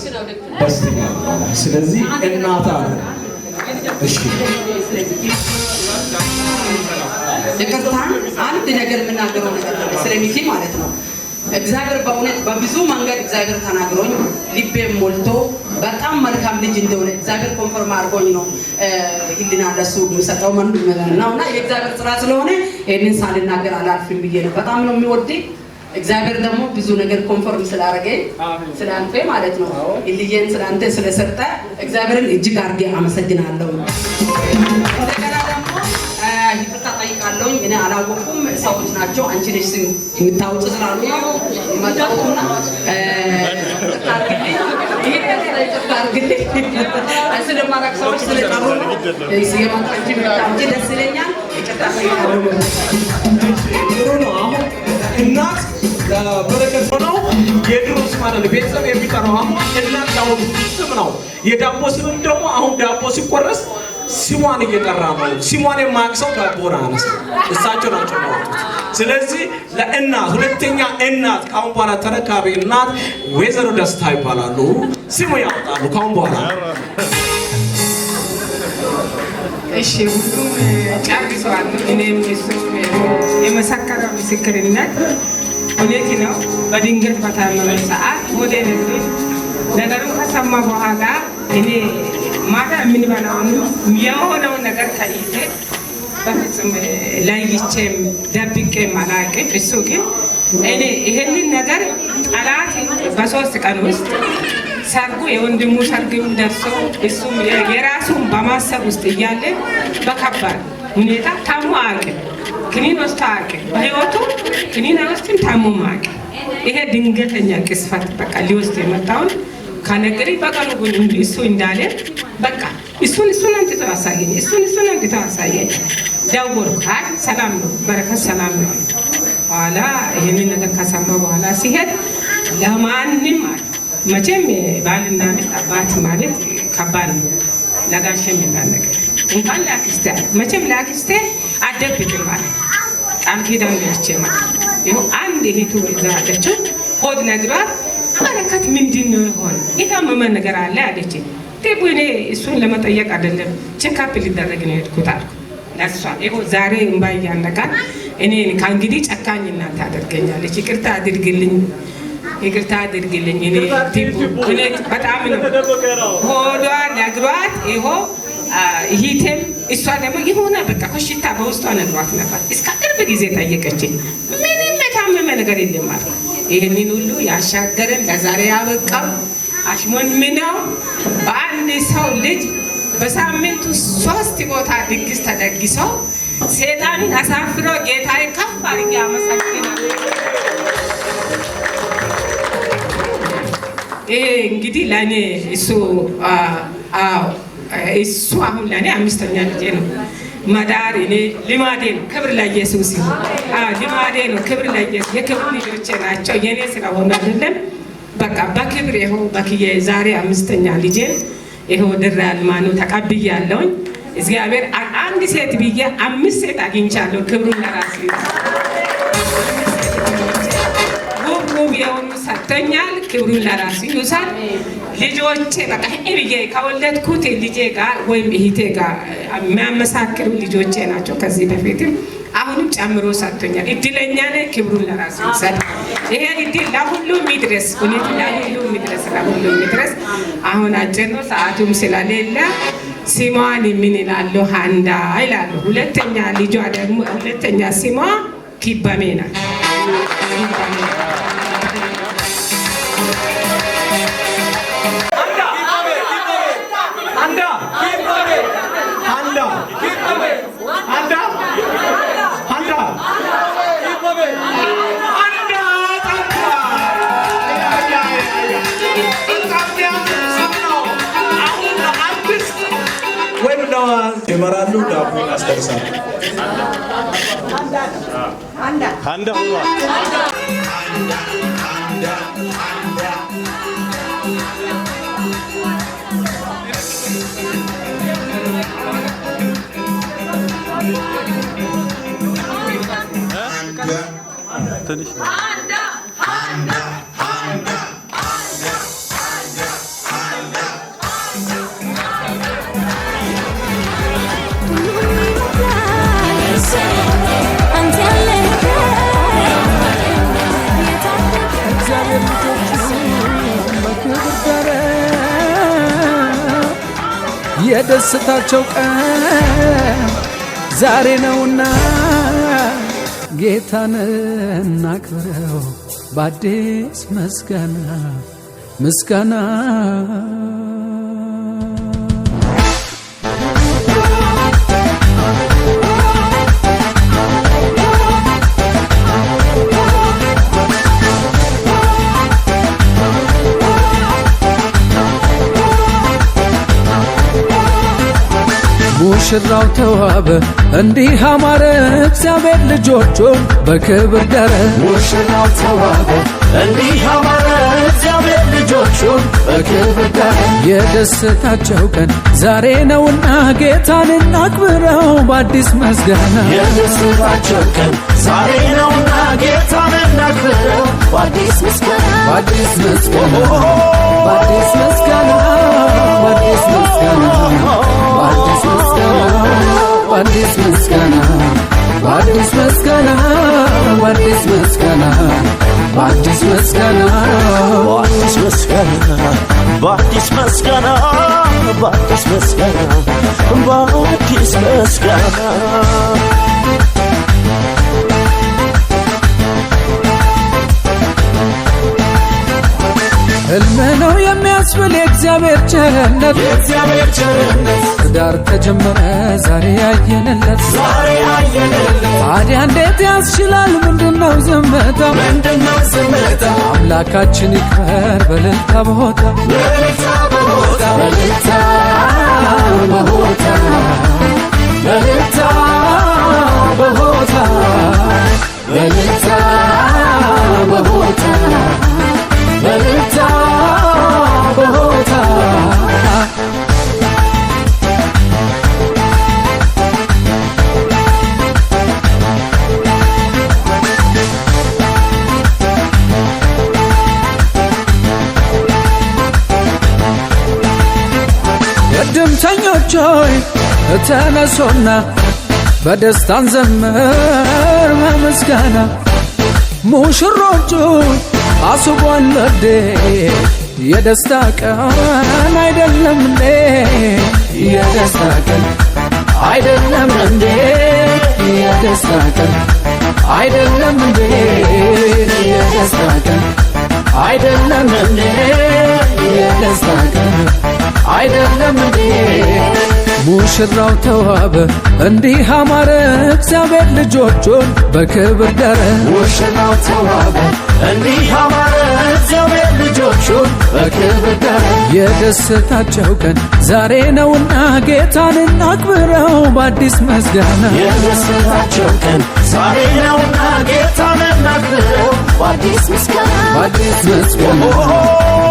ደስተኛ ነው። ስለዚህ እናት አሉ። እሺ ይቅርታ አንድ ነገር የምናገረው ነገር ስለሚቲ ማለት ነው። እግዚአብሔር በእውነት በብዙ መንገድ እግዚአብሔር ተናግሮኝ ልቤም ሞልቶ በጣም መልካም ልጅ እንደሆነ እግዚአብሔር ኮንፈርም አድርጎኝ ነው ህሊና ለሱ የሚሰጠው ነውና የእግዚአብሔር ስራ ስለሆነ ይህንን ሳልናገር አላልፍም ብዬ ነው። በጣም ነው የሚወደኝ እግዚአብሔር ደግሞ ብዙ ነገር ኮንፈርም ስላደረገኝ ስላንተ ማለት ነው ልጄን ስላንተ ስለሰጠ እግዚአብሔርን እጅግ አድርጌ አመሰግናለሁ። እንደገና ደግሞ ይቅርታ ጠይቃለሁ። እኔ አላወኩም ሰዎች ናቸው አንቺ ልጅ ስም የምታውቁ ስላሉ ይመጣውና ስለማራቅ ሰዎች ስለጠሩ ነው የማጣንቺ ምታንቺ ደስ ይለኛል። ይቅርታ ጠይቃለሁ። ጥሩ ነው። አሁን እናት በረከት ነው። የድሮ ስም አይደለም ቤተሰብ የሚጠራው አሁን እናት ያው ስም ነው። የዳቦ ስምም ደግሞ አሁን ዳቦ ሲቆረስ ስሟን እየጠራ ነው። ስሟን የማያውቅ ዳቦን አነሳ እሳቸው ናቸው ያወጡት። ስለዚህ ለእናት ሁለተኛ እናት ካሁን በኋላ ተረካቢ እናት ወይዘሮ ደስታ ይባላሉ። ስሙ ያወጣሉ ካሁን በኋላ። እሺ ሁሉም ጨርሰዋል። እኔም እሱ የመሰከረው ምስክርነት እውነት ነው። በድንገት በታመመ ሰዓት ወደ ነገሩ ከሰማ በኋላ እኔ ማታ የምንበላውን የሆነውን ነገር ከይዤ በፍጹም ለይቼም ደብቄም አላውቅም። እሱ ግን እኔ ይሄንን ነገር ጠላት በ3 ቀን ውስጥ ሰርጉ የወንድሙ ሰርግም ደርሶ እሱም የራሱን በማሰብ ውስጥ እያለ በከባድ ሁኔታ ታሞ አያውቅም። ክኒን ወስዶ አያውቅም። በህይወቱ ክኒን አይወስድም፣ ታሞም አያውቅም። ይሄ ድንገተኛ ቅስፈት በቃ ሊወስድ የመጣውን ከነገሪ በቀኑ ግን እሱ እንዳለ በቃ እሱን አምጥተው አሳየኝ፣ እሱን አምጥተው አሳየኝ። ደወልኩ። ሰላም ነው በረከት ሰላም ነው። በኋላ ይህንን ነገር ከሰማ በኋላ ሲሄድ ለማንም መቼም ባልና ሚስት አባት ማለት ከባድ ነው። ለጋሽ የሚባል ነገር እንኳን ለአክስቴ መቼም ለአክስቴ አደብቅም ማለት ቃል ኪዳን ገብቼ ማለት ይኸው አንድ እህቱ እዛ አለችው። ሆድ ነግሯት በረከት ምንድን ነው የሆነ የታመመ ነገር አለ አለች። ቴቡ እኔ እሱን ለመጠየቅ አይደለም ቼክአፕ ሊደረግ ነው የሄድኩት አልኩ ለእሷ። ይኸው ዛሬ እምባ እያነቃት እኔ ከእንግዲህ ጨካኝ እናት ታደርገኛለች። ይቅርታ አድርግልኝ እኔ ቴቡ እኔ በጣም ነው ሆዷ ነግሯት ይኸው ይሄም እሷ ደግሞ የሆነ በቃ ኮሽታ በውስጧ ነግሯት ነበር። እስከ ቅርብ ጊዜ ጠየቀችኝ። ምንም የታመመ ነገር የለም አለ። ይህንን ሁሉ ያሻገረን ለዛሬ ያበቃው አሽሞንምነው በአንድ ሰው ልጅ በሳምንቱ 3 ቦታ ድግስ ተደግሰው ሰይጣንን አሳፍሮ ጌታዬ ከፍ አድርጌ አመሰግናለሁ። ይሄ እንግዲህ ለእኔ እሱ አሁን ለእኔ 5ኛ ልጄ ነው። መዳር እኔ ልማዴ ነው። ክብር ለኢየሱስ ይሁን። ልማዴ ነው። ክብር ለኢየሱስ። የክብር ልጆቼ ናቸው። የኔ ስለሆነ አይደለም። በቃ በክብር ይኸው በክዬ ዛሬ 5ኛ ልጄ ይኸው ድራ ልማኑ ተቀብያለሁኝ። እግዚአብሔር አንድ ሴት ብዬ 5 ሴት አግኝቻለሁ። ክብሩን ለራሴ ውብ የሆኑ ሰጥቶኛል። ክብሩን ለራሴ ይውሰድ። ልጆቼ በቃ ብዬ ከወለድኩት ልጄ ጋር ወይም እህቴ ጋር የሚያመሳክሩ ልጆቼ ናቸው። ከዚህ በፊትም አሁንም ጨምሮ ሰጥቶኛል። እድለኛ ነኝ። ክብሩን ለራሱ ይሰጥ። ይሄ እድል ለሁሉም ይድረስ። እውነት ለሁሉም ይድረስ። አሁን አጭር ነው ሰዓቱም ስለሌለ ስሟን ምን ይላሉ? ሃንዳ ይላሉ። ሁለተኛ ልጇ ደግሞ ሁለተኛ ስሟ ኪበሜ ናት። ይመራሉ። ዳቦ ያስደርሳሉ። አንዳ ትንሽ የደስታቸው ቀን ዛሬ ነውና ጌታን እናክብረው በአዲስ ምስጋና ሙሽራው ተዋበ እንዲህ አማረ እግዚአብሔር ልጆቹን በክብር ደረ። ሙሽራው ተዋበ እንዲህ አማረ እግዚአብሔር ልጆቹን በክብር ደረ። የደስታቸው ቀን ዛሬ ነውና ጌታን እናክብረው በአዲስ ምስጋና። የደስታቸው ቀን ዛሬ ነውና ጌታን እናክብረው በአዲስ ምስጋና። በአዲስ ምስጋና በአዲስ ምስጋና በአዲስ ምስጋና በአዲስ ምስጋና በአዲስ ምስጋና በአዲስ ምስጋና በአዲስ ምስጋና በአዲስ ምስጋና በአዲስ ምስጋና በአዲስ ምስጋና በአዲስ ምስጋና ሕልም ነው የሚያስብ የእግዚአብሔር ቸርነት ዳር ተጀመረ ዛሬ ያየንለት ታዲያ እንዴት ያስችላል ምንድነው ዝምታ አምላካችን ይክበር በእልልታ በሆታ በእልልታ በሆታ በእልልታ በሆታ በእልልታ በሆታ በእልልታ በሆታ እድምተኞች ሆይ ተነሱና በደስታን ዘምር በምስጋና ሙሽሮቹ አስቧል ወዴ የደስታ ቀን አይደለም እንዴ የደስታ ቀን አይደለም እንዴ የደስታ ቀን አይደለም እንዴ የደስታ ቀን አይደለም እንዴ የደስታ ቀን አይደለም እንዴ ሙሽራው ተዋበ እንዲህ አማረ እግዚአብሔር ልጆቹን በክብር ዳረ ሙሽራው ተዋበ እንዲህ አማረ እግዚአብሔር ልጆቹን በክብር ዳረ የደስታቸው ቀን ዛሬ ነውና ጌታን እናክብረው በአዲስ ምስጋና የደስታቸው ቀን ዛሬ ነውና ጌታን እናክብረው በአዲስ ምስጋና በአዲስ ምስጋና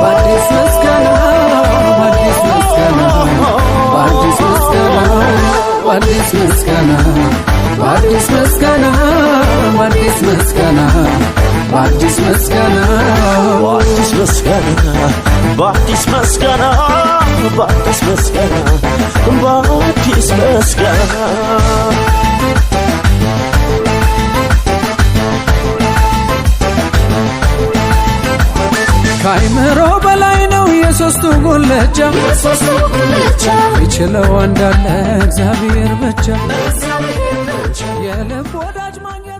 በአዲስ ምስጋና በአዲስ ምስጋና በአዲስ ምስጋና በአዲስ ምስጋና በአዲስ ምስጋና በአዲስ ምስጋና በአዲስ ምስጋና በአዲስ ምስጋና በአዲስ ምስጋና በአዲስ ምስጋና በአዲስ ምስጋና ከአይምሮ በላይ ነው የሶስቱ ጉልቻ ይችለው እንዳለ እግዚአብሔር ብቻ የልብ ወዳጅ ማግኘት